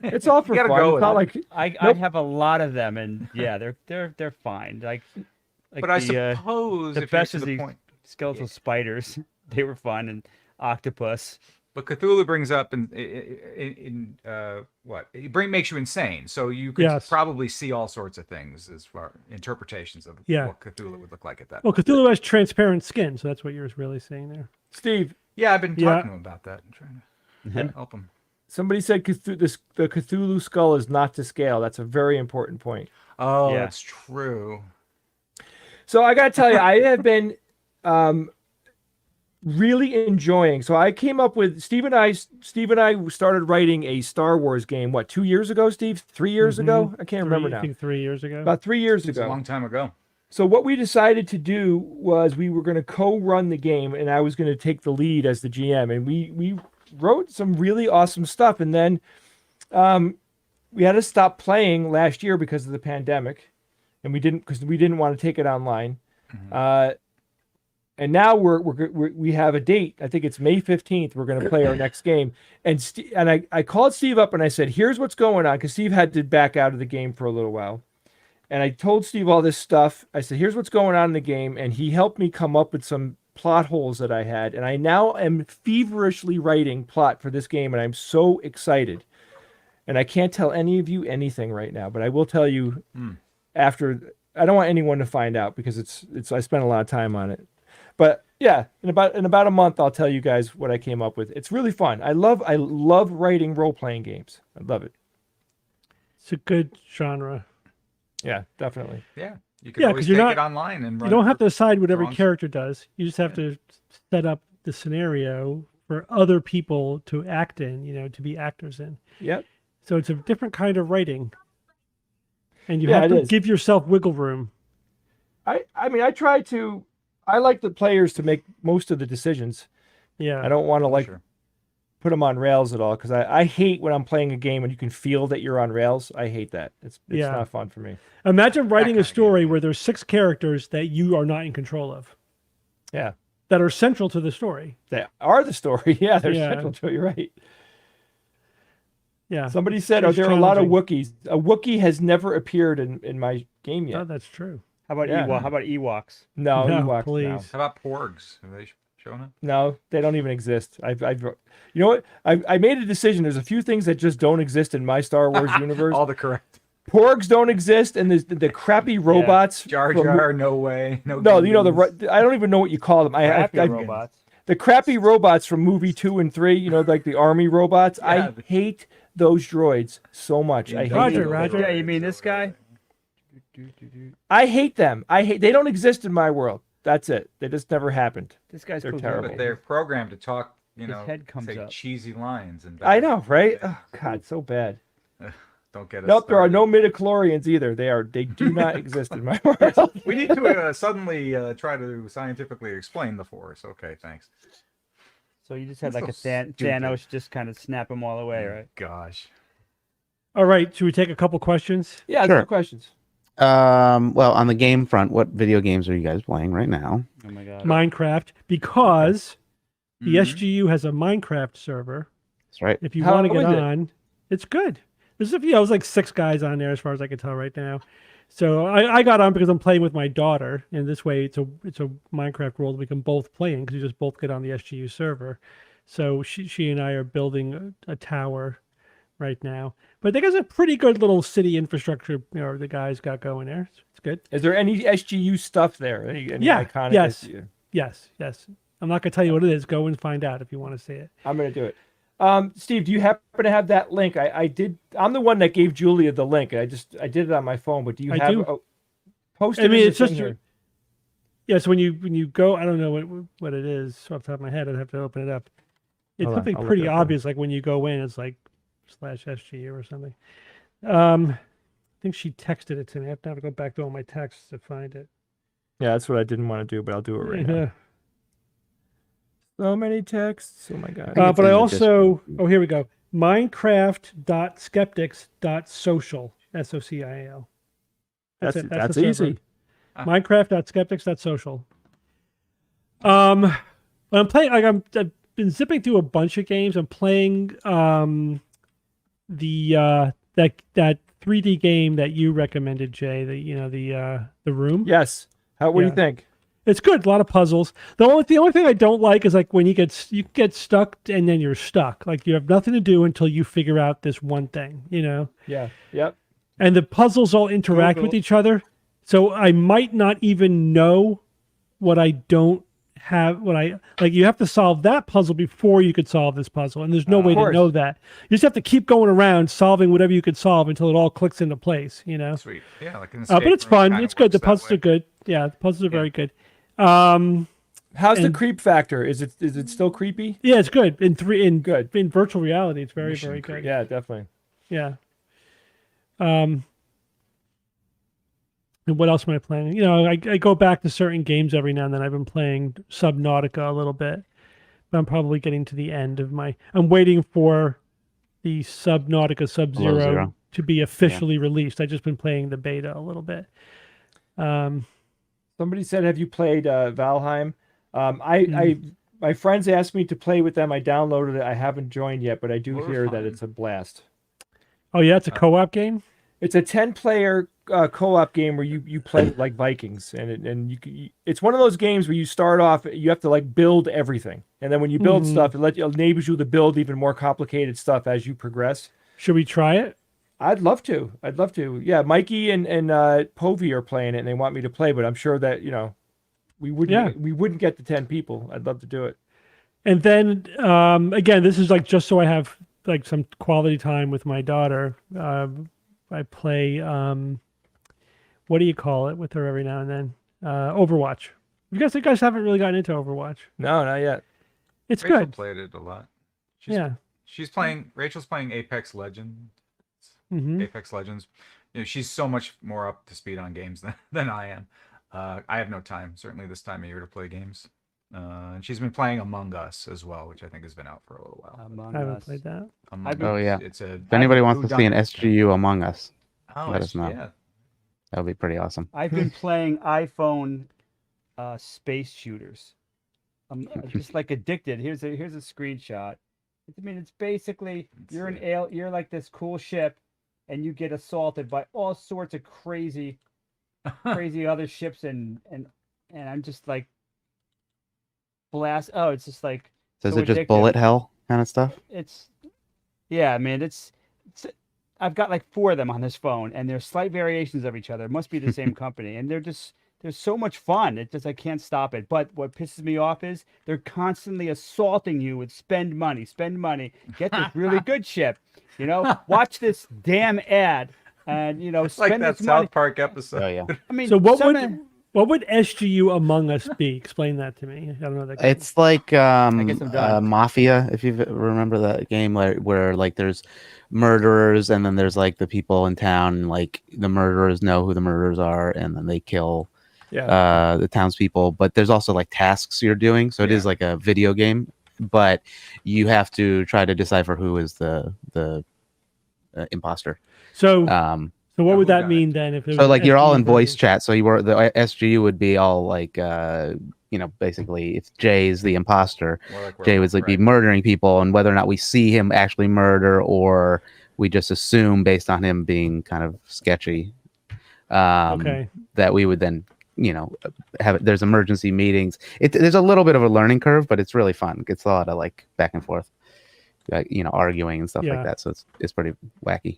It's all for You gotta fun. go It's with not it. like I Nope. have a lot of them, and yeah, they're fine. Like But I the, suppose the if you're best to is the the point. skeletal spiders. They were fun, and octopus. But Cthulhu brings up what? Makes you insane. So you could Yes. probably see all sorts of things as far interpretations of Yeah. what Cthulhu would look like at that. Well, point. Cthulhu has transparent skin, so that's what you're really saying there. Steve. Yeah, I've been Yeah. talking to him about that. I'm trying to help him. Somebody said the Cthulhu skull is not to scale. That's a very important point. Oh, Yeah. that's true. So I got to tell you, I have been really enjoying. So I came up with Steve and I started writing a Star Wars game. What, 2 years ago, Steve? 3 years ago? I can't remember I now. think 3 years ago. About 3 years It's a ago. long time ago. So what we decided to do was we were going to co-run the game, and I was going to take the lead as the GM. And we wrote some really awesome stuff, and then we had to stop playing last year because of the pandemic, and we didn't want to take it online. And now we have a date. I think it's May 15th. We're going to play our next game. And I called Steve up and I said, "Here's what's going on," because Steve had to back out of the game for a little while. And I told Steve all this stuff. I said, "Here's what's going on in the game," and he helped me come up with some plot holes that I had, and I now am feverishly writing plot for this game, and I'm so excited. And I can't tell any of you anything right now, but I will tell you after. I don't want anyone to find out because it's I spent a lot of time on it. But yeah, in about a month I'll tell you guys what I came up with. It's really fun. I love writing role-playing games. I love it. It's a good genre. Yeah, definitely. Yeah. You can Yeah, always 'cause you're take not- it online and You run don't it have to decide what every drawings. character does. You just have to set up the scenario for other people to act in, to be actors in. Yep. So it's a different kind of writing. And you Yeah, have it to is. give yourself wiggle room. I mean, I like the players to make most of the decisions. Yeah. I don't want to Sure. put them on rails at all because I hate when I'm playing a game and you can feel that you're on rails. I hate that. It's Yeah. not fun for me. Imagine writing kind a of game, story yeah. where there's 6 characters that you are not in control of, Yeah. that are central to the story. They are the story. Yeah, they're Yeah. central to it. You're right. Yeah. Somebody said, It's there are a lot of challenging. Wookiees. A Wookiee has never appeared in my game Oh, yet. that's true. How about Yeah. How about Ewoks? No, No, Ewoks, please. How about porgs? Have they shown up? no, they don't even exist. You know what? I made a decision. There's a few things that just don't exist in my Star Wars universe. All the correct. Porgs don't exist, and the crappy robots. Jar from- Jar, no way. No, No, you know Goonies. I don't even know what you call them. Crappy I- robots. The crappy robots from movie 2 and 3. Like the army robots. Yeah, I hate those droids so much. I hate Roger, them. Roger. Yeah, you mean this guy? I hate them. They don't exist in my world. That's it. They just never happened. This guy's They're cool. terrible. But they're programmed to talk, His head comes say up. cheesy lines and I know, right? Oh God, so bad. Don't get us. Nope, there are started. no midichlorians either. They do not exist in my world. We need to suddenly try to scientifically explain the Force. Okay, thanks. So you just had That's like a so stupid. Thanos just kind of snap them all away, right? Gosh. All right. Should we take a couple questions? Yeah, Sure. sure. Questions. Well, on the game front, what video games are you guys playing right now? Oh my god. Minecraft, because the Mhm. SGU has a Minecraft server. That's right. If you How want to get is it? on, it's good. There's there's like 6 guys on there as far as I can tell right now. So I got on because I'm playing with my daughter, and this way it's a Minecraft world we can both play in because you just both get on the SGU server. So she and I are building a tower right now. But they got a pretty good little city infrastructure. The guys got going there. It's good. Is there any SGU stuff there? Any Yeah, iconic yes. SGU? Yes. I'm not gonna tell you what it is. Go and find out if you want to see it. I'm gonna do it. Steve, do you happen to have that link? I did. I'm the one that gave Julia the link. I did it on my phone. But do you I have? do. Post it. I mean, in it's the just thing here. yeah. So when you go, I don't know what it is off the top of my head. I'd have to open it up. It's Hold on, something I'll look pretty it up. obvious. Like when you go in, it's like /SGU or something. I think she texted it to me. I have to go back to all my texts to find it. Yeah, that's what I didn't want to do, but I'll do it right now. Yeah. So many texts. Oh my god. it's But in I the also here we go. Minecraft.skeptics.social. SOCIAL. That's it. that's the server. easy. Minecraft.skeptics.social. I'm playing I've been zipping through a bunch of games. I'm playing that 3D game that you recommended, Jay. The Room. Yes. What do Yeah. you think? It's good. A lot of puzzles. The only thing I don't like is like when you get stuck and then you're stuck. Like you have nothing to do until you figure out this one thing. Yeah. Yep. And the puzzles all interact with Google. each other. So I might not even know what I don't have. You have to solve that puzzle before you could solve this puzzle. And there's no way to course. know that. You just have to keep going around solving whatever you could solve until it all clicks into place, Sweet. Yeah, like an But it's escape room fun. kinda It's good. The works that puzzles way. are good. Yeah, the puzzles are very good. How's the And- creep factor? Is it still creepy? Yeah, it's good. In Good. in virtual reality, it's very, Mission very creep. good. Yeah, definitely. Yeah. And what else am I playing? I go back to certain games every now and then. I've been playing Subnautica a little bit, but I'm probably getting to the end of I'm waiting for the Subnautica Sub-Zero Zero. to be officially released. I've just been playing the beta a little bit. Somebody said, "Have you played Valheim?" My friends asked me to play with them. I downloaded it. I haven't joined yet, but I do hear that Valheim. it's a blast. Oh yeah, it's a co-op game. It's a 10-player co-op game where you play like Vikings, and it's one of those games where you start off, you have to like build everything, and then when you build stuff, it enables you to build even more complicated stuff as you progress. Should we try it? I'd love to. Yeah, Mikey and Povey are playing it, and they want me to play, but I'm sure that we wouldn't get the 10 people. I'd love to do it. And then again, this is like just so I have like some quality time with my daughter. I play what do you call it with her every now and then? Overwatch. You guys haven't really gotten into Overwatch. No, not yet. It's Rachel good. played it a lot. Rachel's playing Apex Legends. Apex Legends. She's so much more up to speed on games than I am. I have no time, certainly this time of year, to play games. And she's been playing Among Us as well, which I think has been out for a little while. I haven't played that. If anybody wants to see an SGU Among Us, let us know. Yeah. That would be pretty awesome. I've been playing iPhone space shooters. I'm just like addicted. Here's a screenshot. It's basically you're like this cool ship, and you get assaulted by all sorts of crazy other ships, and I'm just like blast. Oh, it's just like. So is so it just addictive. bullet hell kind of stuff? Yeah, man. It's I've got like 4 of them on this phone, and they're slight variations of each other. It must be the same company, and they're so much fun. I can't stop it. But what pisses me off is they're constantly assaulting you with spend money, get this really good ship. Watch this damn ad, and It's spend like that this money. South Park episode. Oh yeah. I mean, So what would SGU Among Us be? Explain that to me. I don't know that game. It's like guess I'm done. Mafia, if you remember that game, where like there's murderers, and then there's like the people in town, and like the murderers know who the murderers are, and then they kill the townspeople. But there's also like tasks you're doing, so it is like a video game, but you have to try to decipher who is the imposter. So what would that whodunit. mean then? If it So was like you're all in SGU voice version? chat, so the SGU would be all like basically if Jay's the imposter, More like Jay would be murdering people, and whether or not we see him actually murder or we just assume based on him being kind of sketchy, Okay. that we would then there's emergency meetings. There's a little bit of a learning curve, but it's really fun. It's a lot of like back and forth, arguing and stuff Yeah. like that. So it's pretty wacky.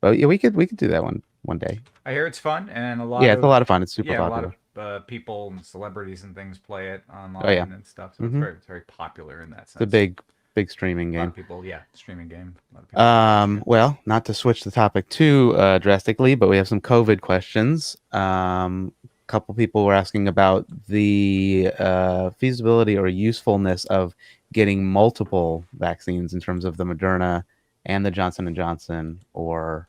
But yeah, we could do that one day. I hear it's fun, and It's a lot of fun. It's super a popular. lot of people and celebrities and things play it online Oh, yeah. and stuff. So Mhm. it's very popular in that sense. It's a big streaming A lot game. of people, streaming game. A lot of people watch it. Well, not to switch the topic too drastically, but we have some COVID questions. Couple people were asking about the feasibility or usefulness of getting multiple vaccines in terms of the Mrna and the Johnson & Johnson, or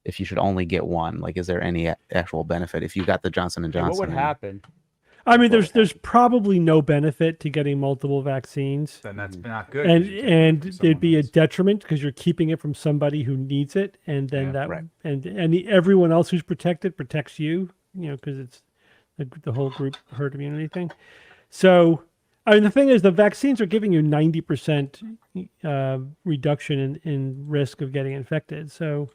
if you should only get one. Like, is there any actual benefit if you got the Johnson & Johnson? What would happen? I mean, there's probably no benefit to getting multiple vaccines, Then that's not good. and 'cause you're taking it from there'd be a someone else. detriment because you're keeping it from somebody who needs it, and then Yeah, and everyone else who's protected protects you, because it's the whole group herd immunity thing. So, I mean, the thing is, the vaccines are giving you 90% reduction in risk of getting infected. So,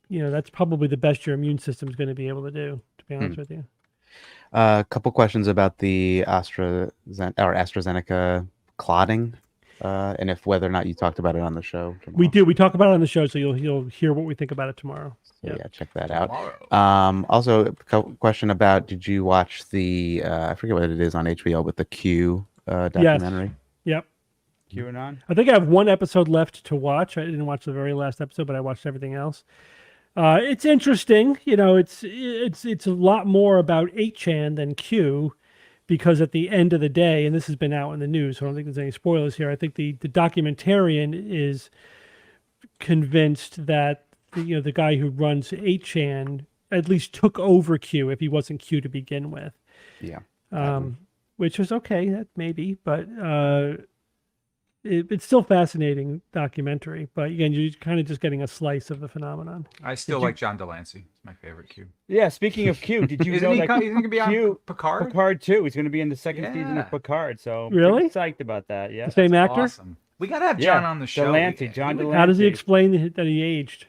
that's probably the best your immune system is going to be able to do, to be honest with you. A couple questions about the AstraZeneca clotting, and whether or not you talked about it on the show. Tomorrow. We do. We talk about it on the show, so you'll hear what we think about it tomorrow. So, check that out. Tomorrow. Also, a question about: did you watch the? I forget what it is on HBO, but the Q documentary. Yep. QAnon. I think I have one episode left to watch. I didn't watch the very last episode, but I watched everything else. It's interesting. It's a lot more about 8chan than Q, because at the end of the day, and this has been out in the news, so I don't think there's any spoilers here. I think the documentarian is convinced that the guy who runs 8chan at least took over Q if he wasn't Q to begin with. Yeah. Which was okay, that maybe, but it's still fascinating documentary. But again, you're kind of just getting a slice of the phenomenon. I still like John Delancey. He's my favorite Q. Yeah, speaking of Q, did you Isn't know he that going to be on Q, Picard? Picard too? He's going to be in the second season Yeah. of Picard. So Really? pretty psyched about that. Yeah. The same actor? Awesome. We got to have John on the show. Delancey, John Delancey. How does he explain that he aged?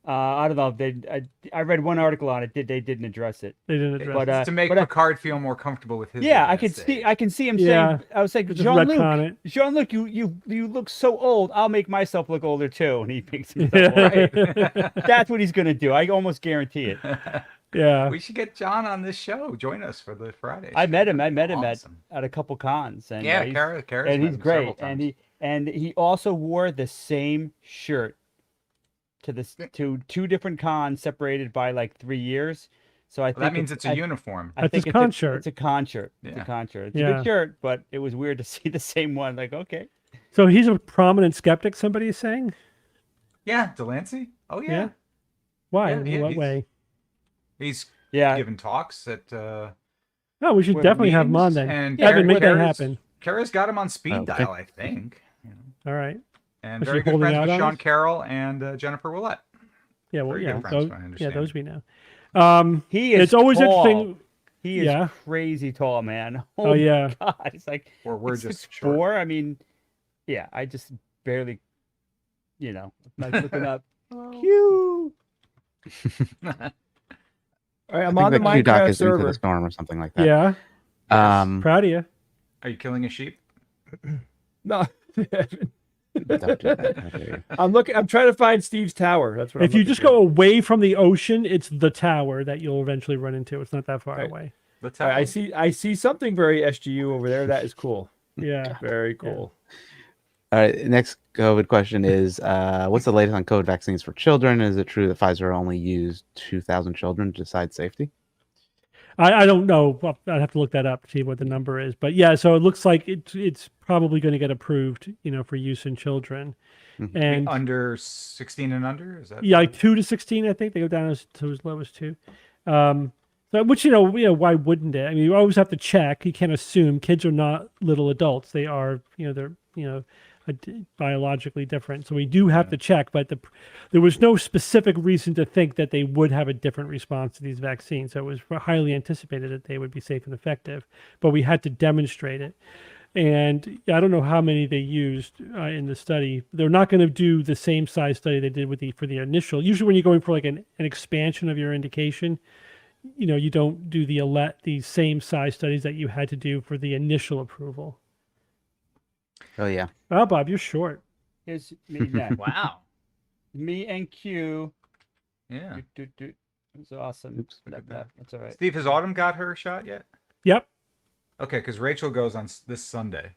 I don't know. I read one article on it. They didn't address it. They didn't address But, it. It's to make but, Picard feel more comfortable with his. Yeah, I advanced can see. age. I can see him Yeah. saying. I was like, Just Jean-Luc, retcon it. Jean-Luc, you look so old. I'll make myself look older too. And he makes himself Yeah. older. That's what he's gonna do. I almost guarantee it. Yeah. We should get John on this show. Join us for the Friday. I show. met him Awesome. at a couple cons, and Yeah, he's, Kara's and met he's him several great, times. and he also wore the same shirt to two different cons separated by like 3 years. So I think Well, that means it's a I uniform. I That's think his it's con a, shirt. It's a con shirt. It's a Yeah. con shirt. It's a Yeah. good shirt, but it was weird to see the same one. Like, okay, So he's a prominent skeptic, somebody is saying? Yeah, Delancey. Oh yeah, Yeah. Why? Yeah, In yeah, what he's- way? he's yeah. given talks at Oh, we should With definitely have him on meetings, then. and Evan, make that Kara's- happen. Kara's got him on speed Okay. dial, I think. You know. All right. And Was very she good holding friends out with on Sean us? Carroll and Jennifer Willett. Yeah, well, Very yeah, good friends, those, from what I yeah, understand. those we know. He is. It's always tall. interesting. He is Yeah. crazy tall, man. Oh, yeah. God, it's like Or we're it's just short. 6'4". I mean, yeah, I just barely, like looking up. Q. All right, I'm I on the think the Q doc Minecraft is into server. the storm or something like that. Yeah. Proud of you. Are you killing a sheep? No, Don't do that. How dare you. I'm looking. I'm trying to find Steve's tower. That's what. If I'm you looking just for. go away from the ocean, it's the tower that you'll eventually run into. It's not that far Right. away. Let's All have right, I see something very SGU over there. That is cool. Yeah. Very cool. All right. Next COVID question is what's the latest on COVID vaccines for children? Is it true that Pfizer only used 2,000 children to decide safety? I don't know. Well, I'd have to look that up to see what the number is. But yeah, so it looks like it's probably going to get approved, for use in children. And under 16 and under? Is that yeah, like 2 to 16, I think they go down to as low as 2. Which why wouldn't it? I mean, you always have to check. You can't assume kids are not little adults. They are, they're biologically different. So we do have to check. But there was no specific reason to think that they would have a different response to these vaccines. So it was highly anticipated that they would be safe and effective. But we had to demonstrate it. And I don't know how many they used in the study. They're not going to do the same size study they did for the initial. Usually, when you're going for like an expansion of your indication, you don't do the same size studies that you had to do for the initial approval. Oh, yeah. Oh, Bob, you're short. Here's me next. Wow. Me and Q. Yeah. It's awesome. Oops. That's all right. Steve, has Autumn got her shot yet? Yep. Okay, because Rachel goes on this Sunday.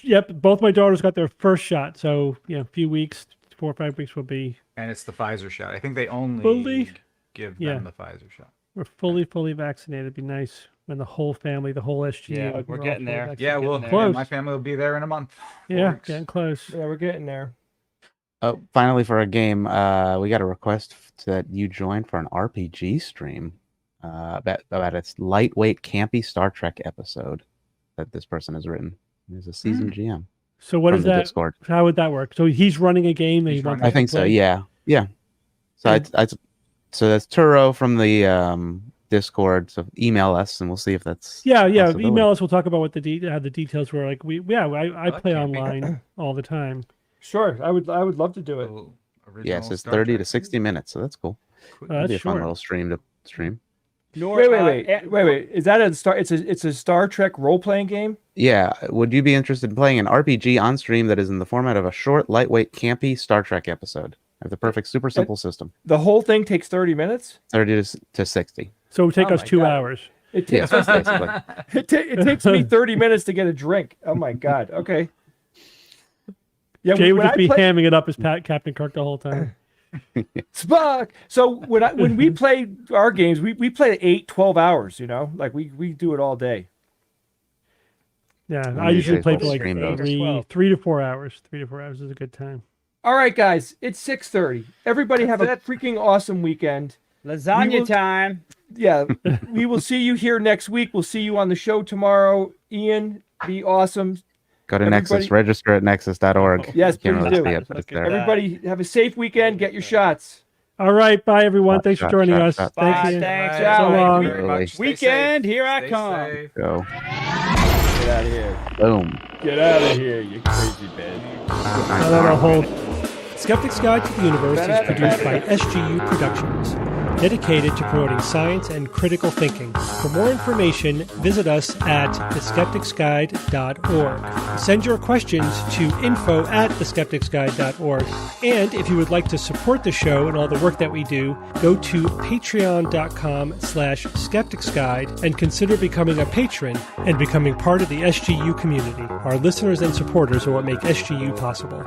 Yep. Both my daughters got their first shot. So, a few weeks, 4 or 5 weeks will be. And it's the Pfizer shot. I think they only Fully- give yeah. them the Pfizer shot. We're fully vaccinated. It'd be nice when the whole family, the whole SGU. Yeah, we're we're all getting fully there. vaccinated. Yeah, well, there. Close. my family will be there in a month. 4 Yeah, weeks. getting close. Yeah, we're getting there. Oh, finally, for a game, we got a request that you join for an RPG stream about a lightweight, campy Star Trek episode that this person has written. He's a seasoned GM. So what from is the that? Discord. How would that work? So he's running a game that he He's wants. running- I think so. play? Yeah. So so that's Turo from the Discord. So email us and we'll see if that's Yeah. a possibility. Email us. We'll talk about what how the details were. Like I play can't be. online all the time. Sure, I would love to do it. Little Yeah, original it's Star 30 to Trek. 60 minutes, so that's cool. Cool. That's It'd be a fun short. little stream to stream. Wait. Is that a Star? It's a Star Trek role playing game. Yeah, would you be interested in playing an RPG on stream that is in the format of a short, lightweight, campy Star Trek episode? I have the perfect, super simple system. The whole thing takes 30 minutes. 30 to 60. So it would take Oh us my 2 God. hours. It Yeah, takes basically. it takes me 30 minutes to get a drink. Oh my God. Okay. Yeah, Jay would when just I be play- hamming it up as Captain Kirk the whole time. Spock. So when we play our games, we play 8-12 hours, like we do it all day. Yeah, One I of these usually days play we'll for like stream those. 3 to 4 hours. 3 to 4 hours is a good time. All right, guys, it's 6:30. Everybody have a That's freaking awesome weekend. Lasagna We will- time. Yeah, we will see you here next week. We'll see you on the show tomorrow. Ian, be awesome. Go to Everybody- Nexus, register at nexus.org. Yes, Can't please really do. see it, but it's Look at there. that. Everybody have a safe weekend. Get your shots. All right, bye everyone. Shot, Thanks for shot, joining shot, us. shot. Bye, Thank you. thanks. All Ciao. Thank long. you very much. Stay Weekend, safe. here I Stay come. safe. Go. Get out of here. Boom. Get out of here, you crazy bitch. I don't know, hold. Skeptic's Guide to the Universe is produced by SGU Productions, dedicated to promoting science and critical thinking. For more information, visit us at theskepticsguide.org. Send your questions to info@theskepticsguide.org. And if you would like to support the show and all the work that we do, go to patreon.com/skepticsguide and consider becoming a patron and becoming part of the SGU community. Our listeners and supporters are what make SGU possible.